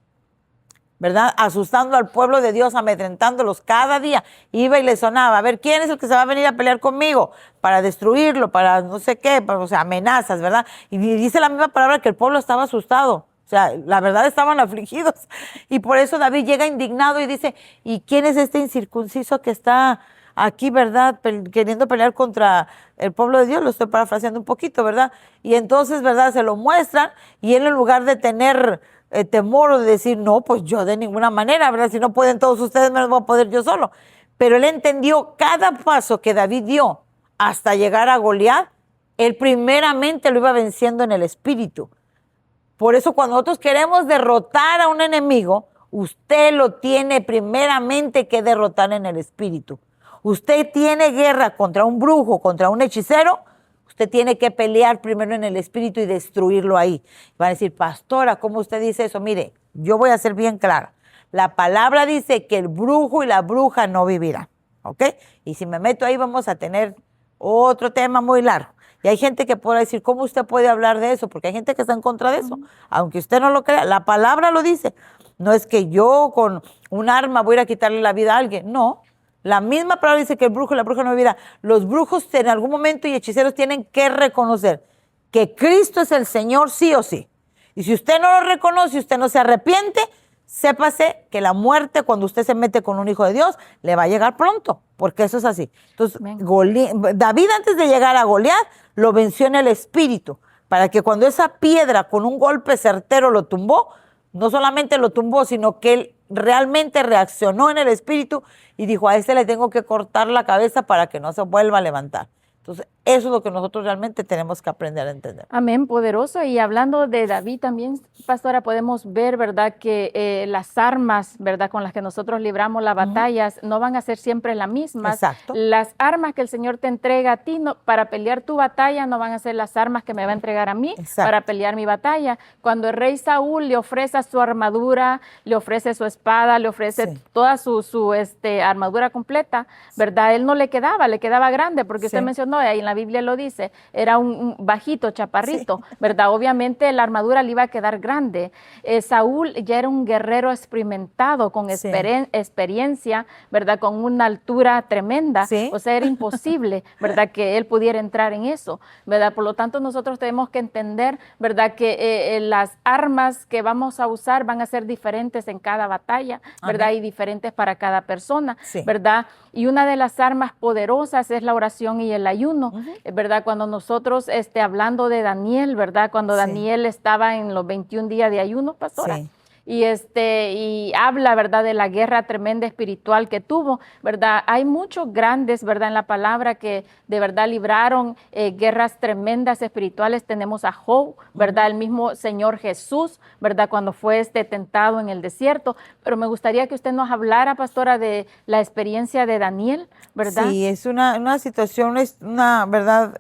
¿verdad?, asustando al pueblo de Dios, amedrentándolos cada día. Iba y le sonaba, a ver, ¿quién es el que se va a venir a pelear conmigo? Para destruirlo, para no sé qué, o sea, amenazas, ¿verdad? Y dice la misma palabra que el pueblo estaba asustado. O sea, la verdad estaban afligidos. Y por eso David llega indignado y dice, ¿y quién es este incircunciso que está aquí, verdad, queriendo pelear contra el pueblo de Dios? Lo estoy parafraseando un poquito, ¿verdad? Y entonces, ¿verdad?, se lo muestran, y él, en lugar de tener temor o de decir, no, pues yo de ninguna manera, ¿verdad? Si no pueden todos ustedes, me lo voy a poder yo solo. Pero él entendió cada paso que David dio hasta llegar a Goliat, él primeramente lo iba venciendo en el espíritu. Por eso, cuando nosotros queremos derrotar a un enemigo, usted lo tiene primeramente que derrotar en el espíritu. Usted tiene guerra contra un brujo, contra un hechicero, usted tiene que pelear primero en el espíritu y destruirlo ahí. Van a decir, pastora, ¿cómo usted dice eso? Mire, yo voy a ser bien clara. La palabra dice que el brujo y la bruja no vivirán, ¿ok? Y si me meto ahí vamos a tener otro tema muy largo. Y hay gente que puede decir, ¿cómo usted puede hablar de eso? Porque hay gente que está en contra de eso. Aunque usted no lo crea, la palabra lo dice. No es que yo con un arma voy a ir a quitarle la vida a alguien. No, La misma palabra dice que el brujo y la bruja no vivirá. Los brujos en algún momento y hechiceros tienen que reconocer que Cristo es el Señor sí o sí. Y si usted no lo reconoce, usted no se arrepiente, sépase que la muerte, cuando usted se mete con un hijo de Dios, le va a llegar pronto, porque eso es así. Entonces, David, antes de llegar a Goliat, lo venció en el espíritu, para que cuando esa piedra con un golpe certero lo tumbó, no solamente lo tumbó, sino que él realmente reaccionó en el espíritu y dijo, a este le tengo que cortar la cabeza para que no se vuelva a levantar. Entonces, eso es lo que nosotros realmente tenemos que aprender a entender. Amén, poderoso. Y hablando de David también, pastora, podemos ver, ¿verdad?, que las armas, ¿verdad?, con las que nosotros libramos las batallas no van a ser siempre las mismas. Exacto. Las armas que el Señor te entrega a ti para pelear tu batalla no van a ser las armas que me va a entregar a mí para pelear mi batalla. Cuando el rey Saúl le ofrece su armadura, le ofrece su espada, le ofrece toda su armadura completa, ¿verdad? Él no le quedaba grande, porque usted mencionó, ahí en la Biblia lo dice, era un bajito, chaparrito, ¿verdad? Obviamente la armadura le iba a quedar grande. Saúl ya era un guerrero experimentado, con experiencia, ¿verdad? Con una altura tremenda, o sea, era imposible, ¿verdad?, que él pudiera entrar en eso, ¿verdad? Por lo tanto, nosotros tenemos que entender, ¿verdad?, que las armas que vamos a usar van a ser diferentes en cada batalla, ¿verdad? Y diferentes para cada persona, ¿verdad? Y una de las armas poderosas es la oración y el ayuno, ¿verdad? Cuando nosotros, hablando de Daniel, ¿verdad? Cuando Daniel estaba en los 21 días de ayuno, pastora, y habla, ¿verdad?, de la guerra tremenda espiritual que tuvo, ¿verdad? Hay muchos grandes, ¿verdad?, en la palabra que de verdad libraron guerras tremendas espirituales. Tenemos a Job, ¿verdad?, el mismo Señor Jesús, ¿verdad?, cuando fue tentado en el desierto. Pero me gustaría que usted nos hablara, pastora, de la experiencia de Daniel, ¿verdad? Sí, es una situación, una verdad,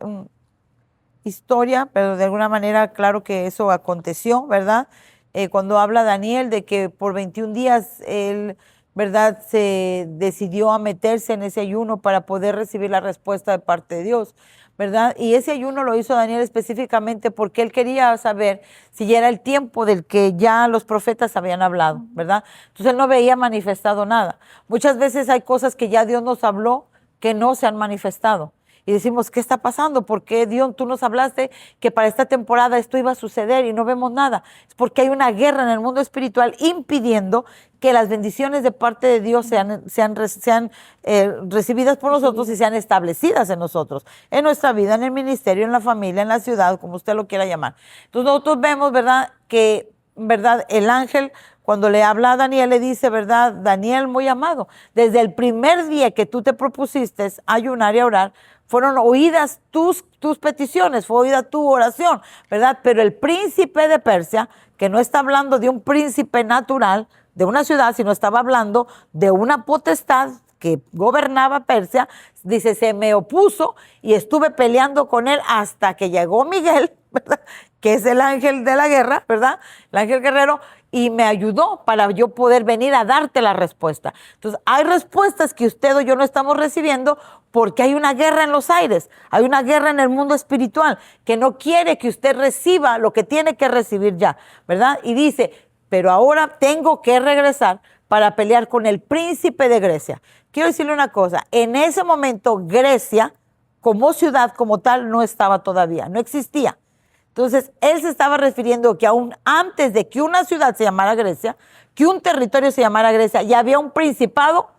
historia, pero de alguna manera, claro que eso aconteció, ¿verdad? Cuando habla Daniel de que por 21 días él, ¿verdad?, se decidió a meterse en ese ayuno para poder recibir la respuesta de parte de Dios, ¿verdad? Y ese ayuno lo hizo Daniel específicamente porque él quería saber si ya era el tiempo del que ya los profetas habían hablado, ¿verdad? Entonces él no veía manifestado nada. Muchas veces hay cosas que ya Dios nos habló que no se han manifestado. Y decimos, ¿qué está pasando? ¿Por qué, Dios, tú nos hablaste que para esta temporada esto iba a suceder y no vemos nada? Es porque hay una guerra en el mundo espiritual impidiendo que las bendiciones de parte de Dios sean recibidas por nosotros y sean establecidas en nosotros, en nuestra vida, en el ministerio, en la familia, en la ciudad, como usted lo quiera llamar. Entonces nosotros vemos, ¿verdad?, que, ¿verdad?, el ángel, cuando le habla a Daniel, le dice, ¿verdad?, Daniel, muy amado, desde el primer día que tú te propusiste ayunar y orar, fueron oídas tus peticiones, fue oída tu oración, ¿verdad? Pero el príncipe de Persia, que no está hablando de un príncipe natural, de una ciudad, sino estaba hablando de una potestad que gobernaba Persia, dice, se me opuso y estuve peleando con él hasta que llegó Miguel, ¿verdad?, que es el ángel de la guerra, ¿verdad?, el ángel guerrero, y me ayudó para yo poder venir a darte la respuesta. Entonces, hay respuestas que usted o yo no estamos recibiendo porque hay una guerra en los aires, hay una guerra en el mundo espiritual que no quiere que usted reciba lo que tiene que recibir ya, ¿verdad? Y dice, pero ahora tengo que regresar para pelear con el príncipe de Grecia. Quiero decirle una cosa, en ese momento Grecia, como ciudad, como tal, no estaba todavía, no existía. Entonces, él se estaba refiriendo que aún antes de que una ciudad se llamara Grecia, que un territorio se llamara Grecia, ya había un principado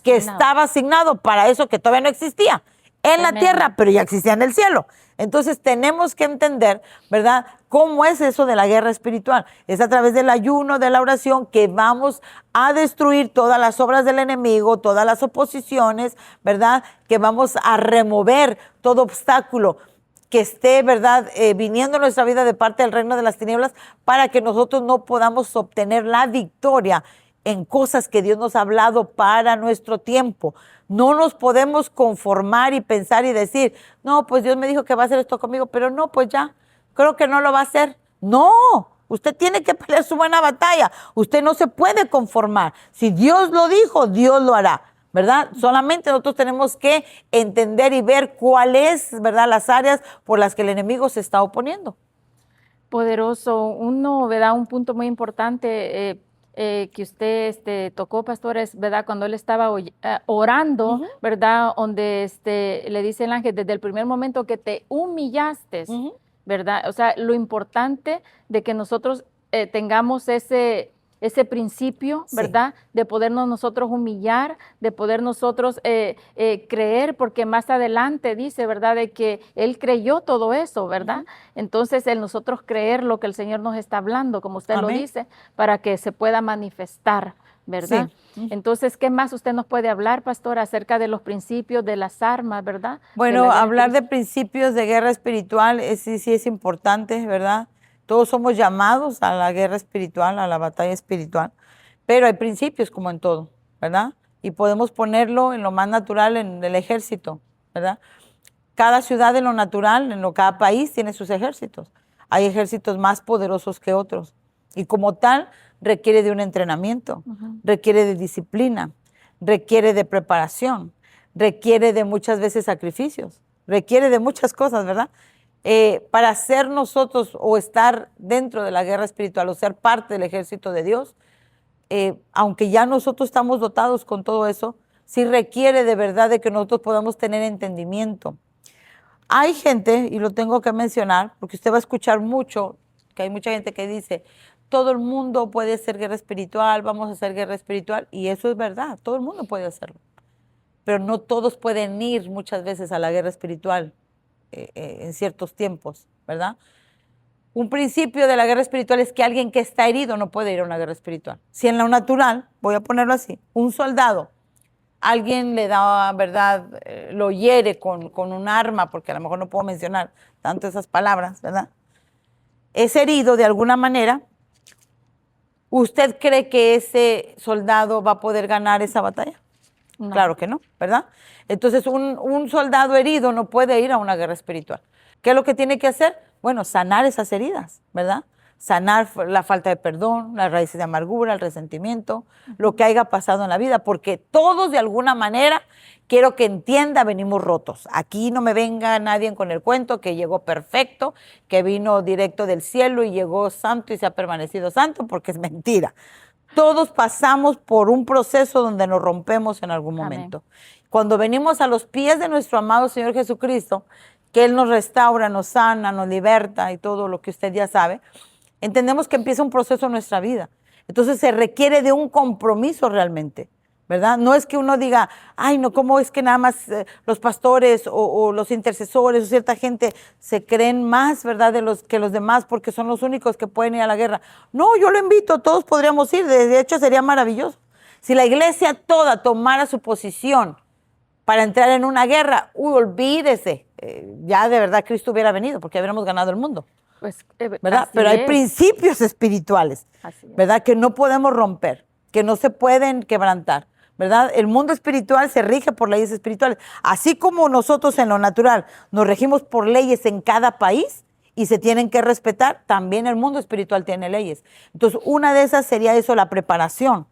que estaba asignado para eso que todavía no existía en la tierra, pero ya existía en el cielo. Entonces, tenemos que entender, ¿verdad?, cómo es eso de la guerra espiritual. Es a través del ayuno, de la oración, que vamos a destruir todas las obras del enemigo, todas las oposiciones, ¿verdad?, que vamos a remover todo obstáculo que esté, ¿verdad?, viniendo a nuestra vida de parte del reino de las tinieblas para que nosotros no podamos obtener la victoria en cosas que Dios nos ha hablado para nuestro tiempo. No nos podemos conformar y pensar y decir, no, pues Dios me dijo que va a hacer esto conmigo, pero no, pues ya, creo que no lo va a hacer. No, usted tiene que pelear su buena batalla. Usted no se puede conformar. Si Dios lo dijo, Dios lo hará, ¿verdad? Solamente nosotros tenemos que entender y ver cuáles, ¿verdad?, las áreas por las que el enemigo se está oponiendo. Poderoso. Uno, ¿verdad?, un punto muy importante, que usted tocó, pastor, es verdad, cuando él estaba orando, ¿verdad? Donde le dice el ángel, desde el primer momento que te humillaste, ¿verdad? O sea, lo importante de que nosotros tengamos ese principio, ¿verdad? De podernos nosotros humillar, de poder nosotros creer, porque más adelante dice, ¿verdad? De que él creyó todo eso, ¿verdad? Entonces, el nosotros creer lo que el Señor nos está hablando, como usted lo dice, para que se pueda manifestar, ¿verdad? Sí. Entonces, ¿qué más usted nos puede hablar, pastor, acerca de los principios de las armas, ¿verdad? Bueno, hablar de principios de guerra espiritual sí es importante, ¿verdad? Todos somos llamados a la guerra espiritual, a la batalla espiritual, pero hay principios como en todo, ¿verdad? Y podemos ponerlo en lo más natural, en el ejército, ¿verdad? Cada ciudad en lo natural, cada país tiene sus ejércitos. Hay ejércitos más poderosos que otros. Y como tal, requiere de un entrenamiento, requiere de disciplina, requiere de preparación, requiere de muchas veces sacrificios, requiere de muchas cosas, ¿verdad? Para ser nosotros o estar dentro de la guerra espiritual o ser parte del ejército de Dios, aunque ya nosotros estamos dotados con todo eso, sí requiere de verdad de que nosotros podamos tener entendimiento. Hay gente, y lo tengo que mencionar, porque usted va a escuchar mucho, que hay mucha gente que dice, todo el mundo puede hacer guerra espiritual, vamos a hacer guerra espiritual, y eso es verdad, todo el mundo puede hacerlo, pero no todos pueden ir muchas veces a la guerra espiritual en ciertos tiempos, ¿verdad? Un principio de la guerra espiritual es que alguien que está herido no puede ir a una guerra espiritual. Si en lo natural, voy a ponerlo así, un soldado, alguien le da, ¿verdad? Lo hiere con un arma, porque a lo mejor no puedo mencionar tanto esas palabras, ¿verdad? Es herido de alguna manera. ¿Usted cree que ese soldado va a poder ganar esa batalla? No. Claro que no, ¿verdad? Entonces, un soldado herido no puede ir a una guerra espiritual. ¿Qué es lo que tiene que hacer? Bueno, sanar esas heridas, ¿verdad? Sanar la falta de perdón, las raíces de amargura, el resentimiento, lo que haya pasado en la vida, porque todos de alguna manera, quiero que entienda, venimos rotos. Aquí no me venga nadie con el cuento que llegó perfecto, que vino directo del cielo y llegó santo y se ha permanecido santo, porque es mentira. Todos pasamos por un proceso donde nos rompemos en algún momento. Amén. Cuando venimos a los pies de nuestro amado Señor Jesucristo, que Él nos restaura, nos sana, nos liberta y todo lo que usted ya sabe, entendemos que empieza un proceso en nuestra vida. Entonces se requiere de un compromiso realmente, ¿verdad? No es que uno diga, ay, no, ¿cómo es que nada más los pastores o los intercesores o cierta gente se creen más, ¿verdad?, que los demás porque son los únicos que pueden ir a la guerra. No, yo lo invito, todos podríamos ir, de hecho sería maravilloso. Si la iglesia toda tomara su posición para entrar en una guerra, olvídese, ya de verdad Cristo hubiera venido porque habríamos ganado el mundo. Pues, ¿verdad? Pero hay principios espirituales, ¿verdad?, que no podemos romper, que no se pueden quebrantar, ¿verdad? El mundo espiritual se rige por leyes espirituales. Así como nosotros en lo natural nos regimos por leyes en cada país y se tienen que respetar, también el mundo espiritual tiene leyes. Entonces, una de esas sería eso, la preparación,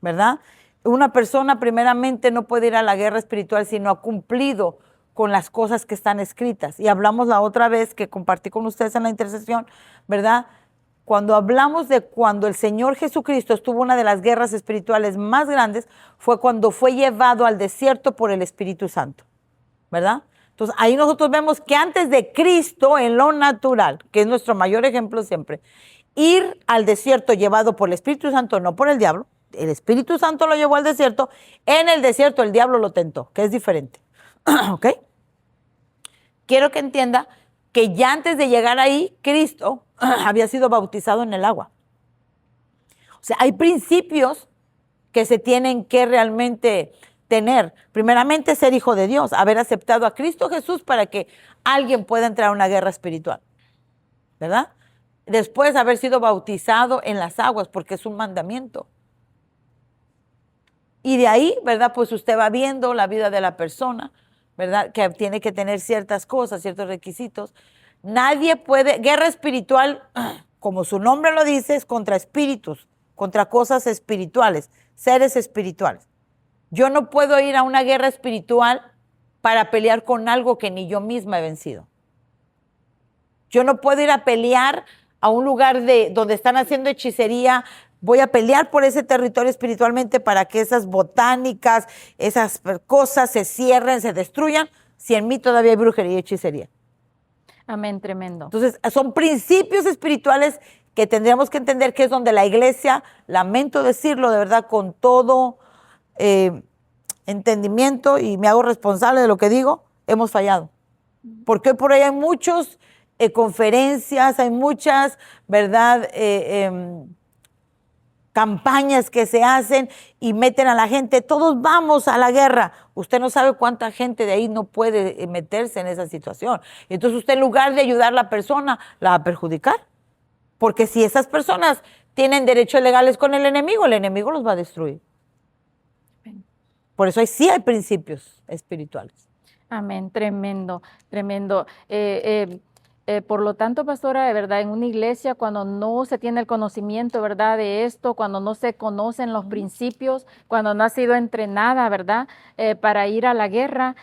¿verdad? Una persona primeramente no puede ir a la guerra espiritual si no ha cumplido con las cosas que están escritas. Y hablamos la otra vez que compartí con ustedes en la intercesión, ¿verdad? Cuando hablamos de cuando el Señor Jesucristo estuvo una de las guerras espirituales más grandes, fue cuando fue llevado al desierto por el Espíritu Santo, ¿verdad? Entonces, ahí nosotros vemos que antes de Cristo, en lo natural, que es nuestro mayor ejemplo siempre, ir al desierto llevado por el Espíritu Santo, no por el diablo, el Espíritu Santo lo llevó al desierto, en el desierto el diablo lo tentó, que es diferente. ¿Ok? Quiero que entienda que ya antes de llegar ahí, Cristo había sido bautizado en el agua. O sea, hay principios que se tienen que realmente tener. Primeramente, ser hijo de Dios, haber aceptado a Cristo Jesús para que alguien pueda entrar a una guerra espiritual, ¿verdad? Después, haber sido bautizado en las aguas, porque es un mandamiento. Y de ahí, ¿verdad? Pues usted va viendo la vida de la persona, ¿verdad? Que tiene que tener ciertas cosas, ciertos requisitos. Nadie puede, guerra espiritual, como su nombre lo dice, es contra espíritus, contra cosas espirituales, seres espirituales. Yo no puedo ir a una guerra espiritual para pelear con algo que ni yo misma he vencido. Yo no puedo ir a pelear a un lugar donde están haciendo hechicería, voy a pelear por ese territorio espiritualmente para que esas botánicas, esas cosas se cierren, se destruyan, si en mí todavía hay brujería y hechicería. Amén, tremendo. Entonces, son principios espirituales que tendríamos que entender, que es donde la iglesia, lamento decirlo de verdad con todo entendimiento, y me hago responsable de lo que digo, hemos fallado. Porque hoy por ahí hay muchas conferencias, hay muchas, ¿verdad?, campañas que se hacen y meten a la gente, todos vamos a la guerra. Usted no sabe cuánta gente de ahí no puede meterse en esa situación. Entonces usted, en lugar de ayudar a la persona, la va a perjudicar. Porque si esas personas tienen derechos legales con el enemigo los va a destruir. Por eso sí hay principios espirituales. Amén, tremendo, tremendo. Por lo tanto, pastora, de verdad, en una iglesia, cuando no se tiene el conocimiento, ¿verdad?, de esto, cuando no se conocen los principios, cuando no ha sido entrenada, ¿verdad?, para ir a la guerra,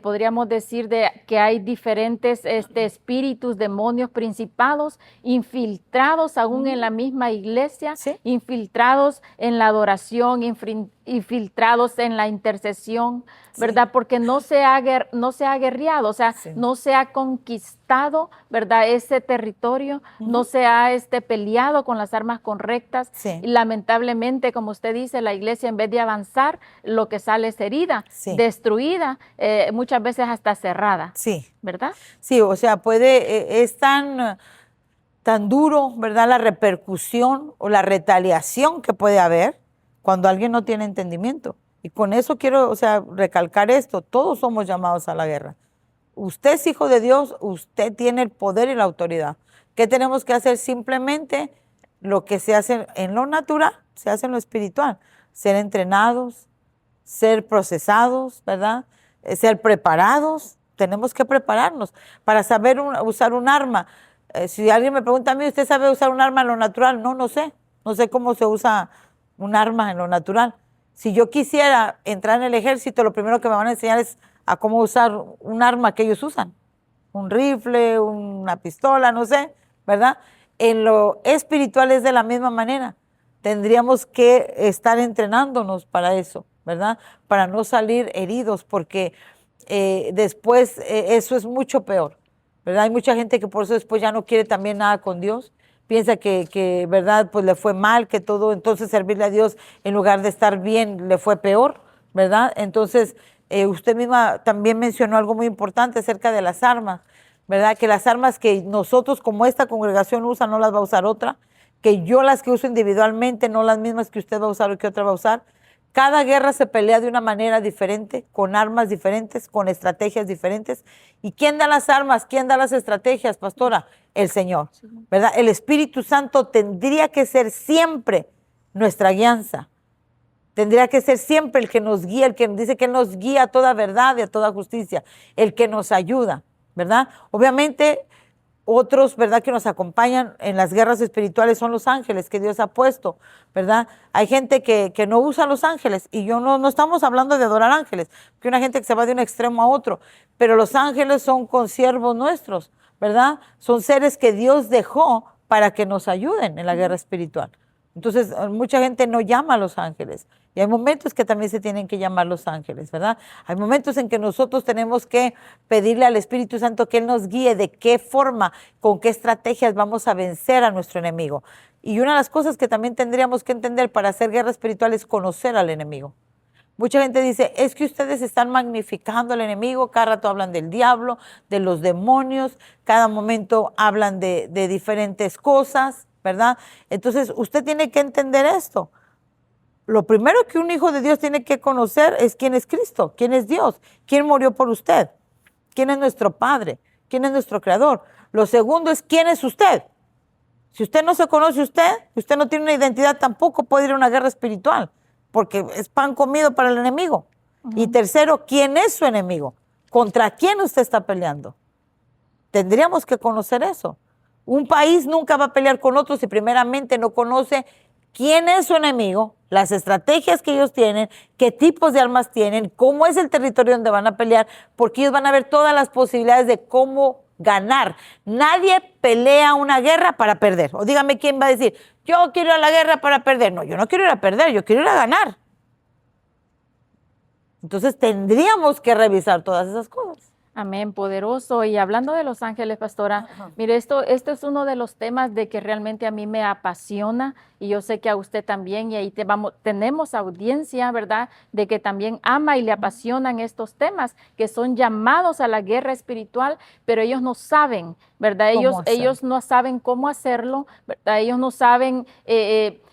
podríamos decir que hay diferentes espíritus, demonios, principados, infiltrados aún en la misma iglesia, ¿Sí? Infiltrados en la adoración, infiltrados en la intercesión, ¿verdad? Porque no se ha guerreado, o sea, no se ha conquistado, ¿verdad?, ese territorio, no se ha peleado con las armas correctas. Y lamentablemente, como usted dice, la iglesia, en vez de avanzar, lo que sale es herida, destruida, muchas veces hasta cerrada, ¿verdad? Sí, o sea, es tan duro, ¿verdad?, la repercusión o la retaliación que puede haber cuando alguien no tiene entendimiento. Y con eso quiero, o sea, recalcar esto: todos somos llamados a la guerra. Usted es hijo de Dios, usted tiene el poder y la autoridad. ¿Qué tenemos que hacer? Simplemente lo que se hace en lo natural, se hace en lo espiritual. Ser entrenados, ser procesados, ¿verdad?, ser preparados. Tenemos que prepararnos para saber usar un arma. Si alguien me pregunta a mí, ¿usted sabe usar un arma en lo natural? No, no sé. No sé cómo se usa un arma en lo natural. Si yo quisiera entrar en el ejército, lo primero que me van a enseñar es a cómo usar un arma que ellos usan. Un rifle, una pistola, no sé, ¿verdad? En lo espiritual es de la misma manera. Tendríamos que estar entrenándonos para eso, ¿verdad? Para no salir heridos, porque después eso es mucho peor, ¿verdad? Hay mucha gente que por eso después ya no quiere también nada con Dios. Piensa que, ¿verdad?, pues le fue mal, que todo, entonces servirle a Dios en lugar de estar bien le fue peor, ¿verdad? Entonces, usted misma también mencionó algo muy importante acerca de las armas, ¿verdad? Que las armas que nosotros como esta congregación usa no las va a usar otra, que yo las que uso individualmente, no las mismas que usted va a usar o que otra va a usar. Cada guerra se pelea de una manera diferente, con armas diferentes, con estrategias diferentes. ¿Y quién da las armas? ¿Quién da las estrategias, pastora? El Señor, ¿verdad? El Espíritu Santo tendría que ser siempre nuestra guianza. Tendría que ser siempre el que nos guía, el que dice que nos guía a toda verdad y a toda justicia, el que nos ayuda, ¿verdad? Obviamente, otros, ¿verdad?, que nos acompañan en las guerras espirituales son los ángeles que Dios ha puesto, ¿verdad? Hay gente que no usa los ángeles, y yo no estamos hablando de adorar ángeles, que una gente que se va de un extremo a otro, pero los ángeles son consiervos nuestros, ¿verdad? Son seres que Dios dejó para que nos ayuden en la guerra espiritual. Entonces, mucha gente no llama a los ángeles. Y hay momentos que también se tienen que llamar los ángeles, ¿verdad? Hay momentos en que nosotros tenemos que pedirle al Espíritu Santo que Él nos guíe de qué forma, con qué estrategias vamos a vencer a nuestro enemigo. Y una de las cosas que también tendríamos que entender para hacer guerra espiritual es conocer al enemigo. Mucha gente dice, es que ustedes están magnificando al enemigo, cada rato hablan del diablo, de los demonios, cada momento hablan de diferentes cosas, ¿verdad? Entonces, usted tiene que entender esto. Lo primero que un hijo de Dios tiene que conocer es quién es Cristo, quién es Dios, quién murió por usted, quién es nuestro Padre, quién es nuestro Creador. Lo segundo es quién es usted. Si usted no se conoce usted no tiene una identidad, tampoco puede ir a una guerra espiritual, porque es pan comido para el enemigo. Y tercero, ¿quién es su enemigo? ¿Contra quién usted está peleando? Tendríamos que conocer eso. Un país nunca va a pelear con otro si primeramente no conoce quién es su enemigo, las estrategias que ellos tienen, qué tipos de armas tienen, cómo es el territorio donde van a pelear, porque ellos van a ver todas las posibilidades de cómo ganar. Nadie pelea una guerra para perder. O dígame quién va a decir, yo quiero ir a la guerra para perder. No, yo no quiero ir a perder, yo quiero ir a ganar. Entonces tendríamos que revisar todas esas cosas. Amén, poderoso. Y hablando de los ángeles, pastora, mire, esto es uno de los temas de que realmente a mí me apasiona y yo sé que a usted también, y ahí tenemos audiencia, ¿verdad?, de que también ama y le apasionan estos temas, que son llamados a la guerra espiritual, pero ellos no saben, ¿verdad? Ellos no saben cómo hacerlo, ¿verdad? Ellos no saben,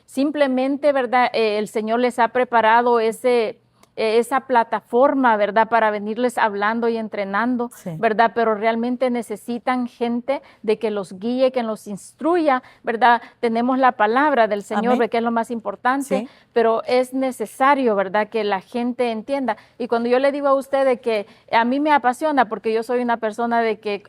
simplemente, ¿verdad? El Señor les ha preparado esa plataforma, ¿verdad?, para venirles hablando y entrenando, sí, ¿verdad? Pero realmente necesitan gente de que los guíe, que los instruya, ¿verdad? Tenemos la palabra del Señor, que es lo más importante, sí, pero es necesario, ¿verdad?, que la gente entienda. Y cuando yo le digo a usted de que a mí me apasiona, porque yo soy una persona de que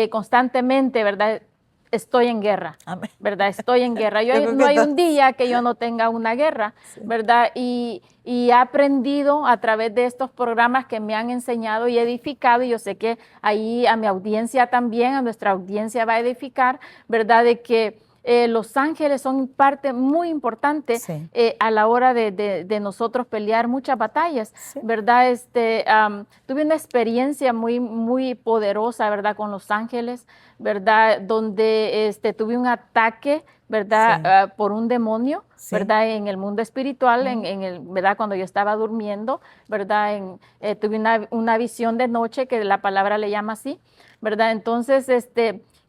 constantemente, ¿verdad?, estoy en guerra, amén, ¿verdad? Estoy en guerra. No hay un día que yo no tenga una guerra, sí, ¿verdad? Y he aprendido a través de estos programas que me han enseñado y edificado, y yo sé que ahí a mi audiencia también, a nuestra audiencia va a edificar, ¿verdad?, de que los ángeles son parte muy importante, sí, a la hora de nosotros pelear muchas batallas, sí, ¿verdad? Tuve una experiencia muy, muy poderosa, ¿verdad?, con los ángeles, ¿verdad?, donde tuve un ataque, ¿verdad?, sí, por un demonio, sí, ¿verdad?, en el mundo espiritual, ¿verdad?, cuando yo estaba durmiendo, ¿verdad?, tuve una visión de noche, que la palabra le llama así, ¿verdad? Entonces,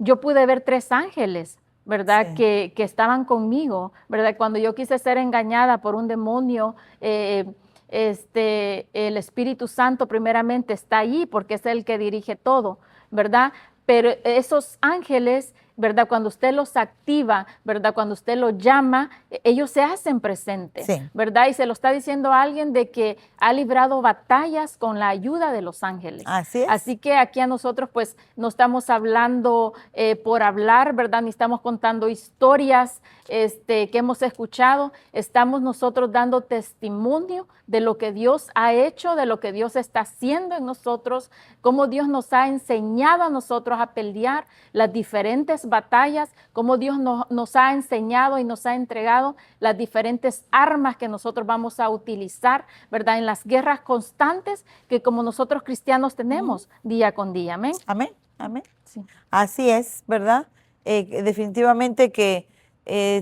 yo pude ver 3 ángeles, ¿verdad? Sí. Que estaban conmigo, ¿verdad? Cuando yo quise ser engañada por un demonio, el Espíritu Santo primeramente está allí porque es el que dirige todo, ¿verdad? Pero esos ángeles, ¿verdad?, cuando usted los activa, ¿verdad?, cuando usted los llama, ellos se hacen presentes, sí, ¿verdad? Y se lo está diciendo a alguien de que ha librado batallas con la ayuda de los ángeles. Así es. Así que aquí a nosotros, pues, no estamos hablando por hablar, ¿verdad?, ni estamos contando historias que hemos escuchado. Estamos nosotros dando testimonio de lo que Dios ha hecho, de lo que Dios está haciendo en nosotros, cómo Dios nos ha enseñado a nosotros a pelear las diferentes batallas, cómo Dios nos ha enseñado y nos ha entregado las diferentes armas que nosotros vamos a utilizar, ¿verdad?, en las guerras constantes que como nosotros cristianos tenemos día con día. Amén. Amén, amén. Sí. Así es, ¿verdad? Definitivamente que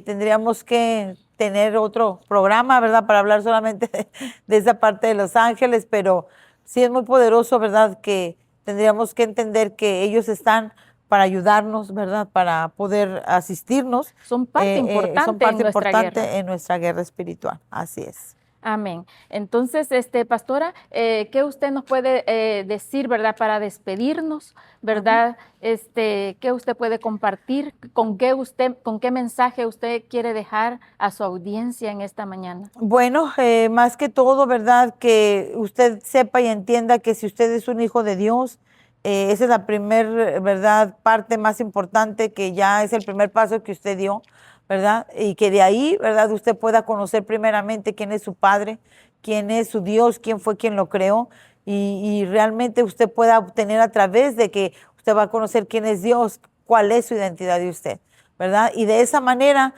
tendríamos que tener otro programa, ¿verdad?, para hablar solamente de esa parte de los ángeles, pero sí es muy poderoso, ¿verdad?, que tendríamos que entender que ellos están para ayudarnos, ¿verdad?, para poder asistirnos. Son parte importante en nuestra guerra espiritual. Así es. Amén. Entonces, pastora, ¿qué usted nos puede decir, verdad, para despedirnos, verdad? ¿Qué usted puede compartir? ¿Con qué mensaje usted quiere dejar a su audiencia en esta mañana? Bueno, más que todo, verdad, que usted sepa y entienda que si usted es un hijo de Dios, esa es la verdad, parte más importante, que ya es el primer paso que usted dio, ¿verdad? Y que de ahí, ¿verdad?, usted pueda conocer primeramente quién es su Padre, quién es su Dios, quién fue quien lo creó, y realmente usted pueda obtener a través de que usted va a conocer quién es Dios, cuál es su identidad de usted, ¿verdad? Y de esa manera,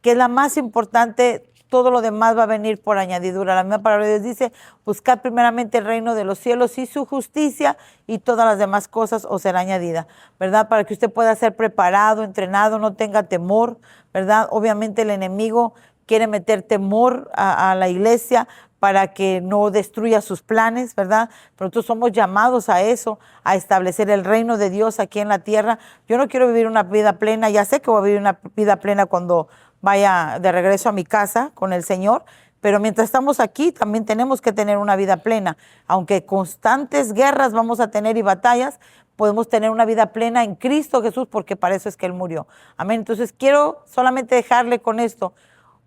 que es la más importante, todo lo demás va a venir por añadidura. La misma palabra de Dios dice, buscad primeramente el reino de los cielos y su justicia, y todas las demás cosas os será añadida, ¿verdad? Para que usted pueda ser preparado, entrenado, no tenga temor, ¿verdad? Obviamente el enemigo quiere meter temor a la iglesia para que no destruya sus planes, ¿verdad? Pero nosotros somos llamados a eso, a establecer el reino de Dios aquí en la tierra. Yo no quiero vivir una vida plena, ya sé que voy a vivir una vida plena cuando vaya de regreso a mi casa con el Señor, pero mientras estamos aquí también tenemos que tener una vida plena. Aunque constantes guerras vamos a tener y batallas, podemos tener una vida plena en Cristo Jesús, porque para eso es que Él murió. Amén. Entonces quiero solamente dejarle con esto.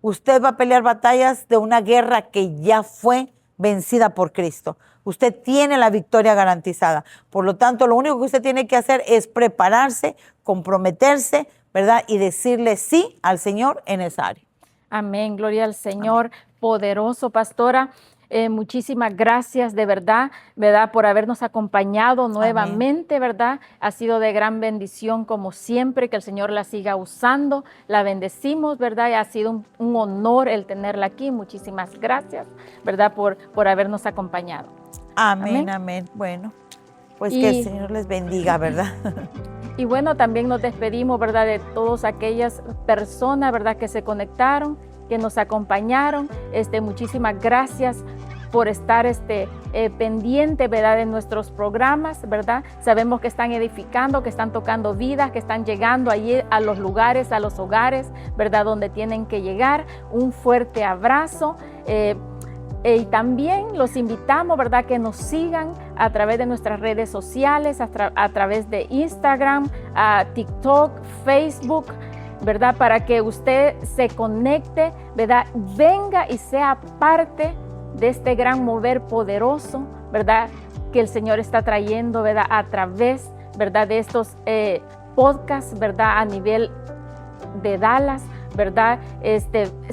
Usted va a pelear batallas de una guerra que ya fue vencida por Cristo. Usted tiene la victoria garantizada. Por lo tanto, lo único que usted tiene que hacer es prepararse, comprometerse, ¿verdad?, y decirle sí al Señor en esa área. Amén, gloria al Señor. Amén. Poderoso, pastora. Muchísimas gracias de verdad, por habernos acompañado nuevamente, ¿verdad? Ha sido de gran bendición como siempre, que el Señor la siga usando, la bendecimos, ¿verdad? Y ha sido un honor el tenerla aquí. Muchísimas gracias, ¿verdad? Por habernos acompañado. Amén, amén. Bueno, pues que el Señor les bendiga, ¿verdad? Y bueno, también nos despedimos, ¿verdad? De todas aquellas personas, ¿verdad? Que se conectaron, que nos acompañaron. Muchísimas gracias por estar pendiente, ¿verdad? De nuestros programas, ¿verdad? Sabemos que están edificando, que están tocando vidas, que están llegando allí a los lugares, a los hogares, ¿verdad? Donde tienen que llegar. Un fuerte abrazo. Y también los invitamos, ¿verdad? Que nos sigan a través de nuestras redes sociales, a través de Instagram, TikTok, Facebook, ¿verdad? Para que usted se conecte, ¿verdad? Venga y sea parte de este gran mover poderoso, ¿verdad? Que el Señor está trayendo, ¿verdad? A través, ¿verdad? De estos podcasts, ¿verdad? A nivel de Dallas, ¿verdad?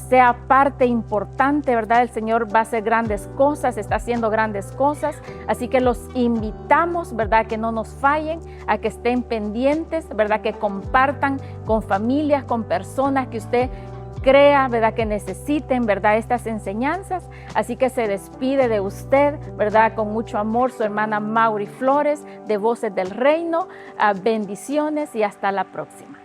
Sea parte importante, ¿verdad? El Señor va a hacer grandes cosas, está haciendo grandes cosas, así que los invitamos, ¿verdad? Que no nos fallen, a que estén pendientes, ¿verdad? Que compartan con familias, con personas que usted crea, ¿verdad? Que necesiten, ¿verdad? Estas enseñanzas. Así que se despide de usted, ¿verdad? Con mucho amor, su hermana Mauri Flores, de Voces del Reino. Bendiciones y hasta la próxima.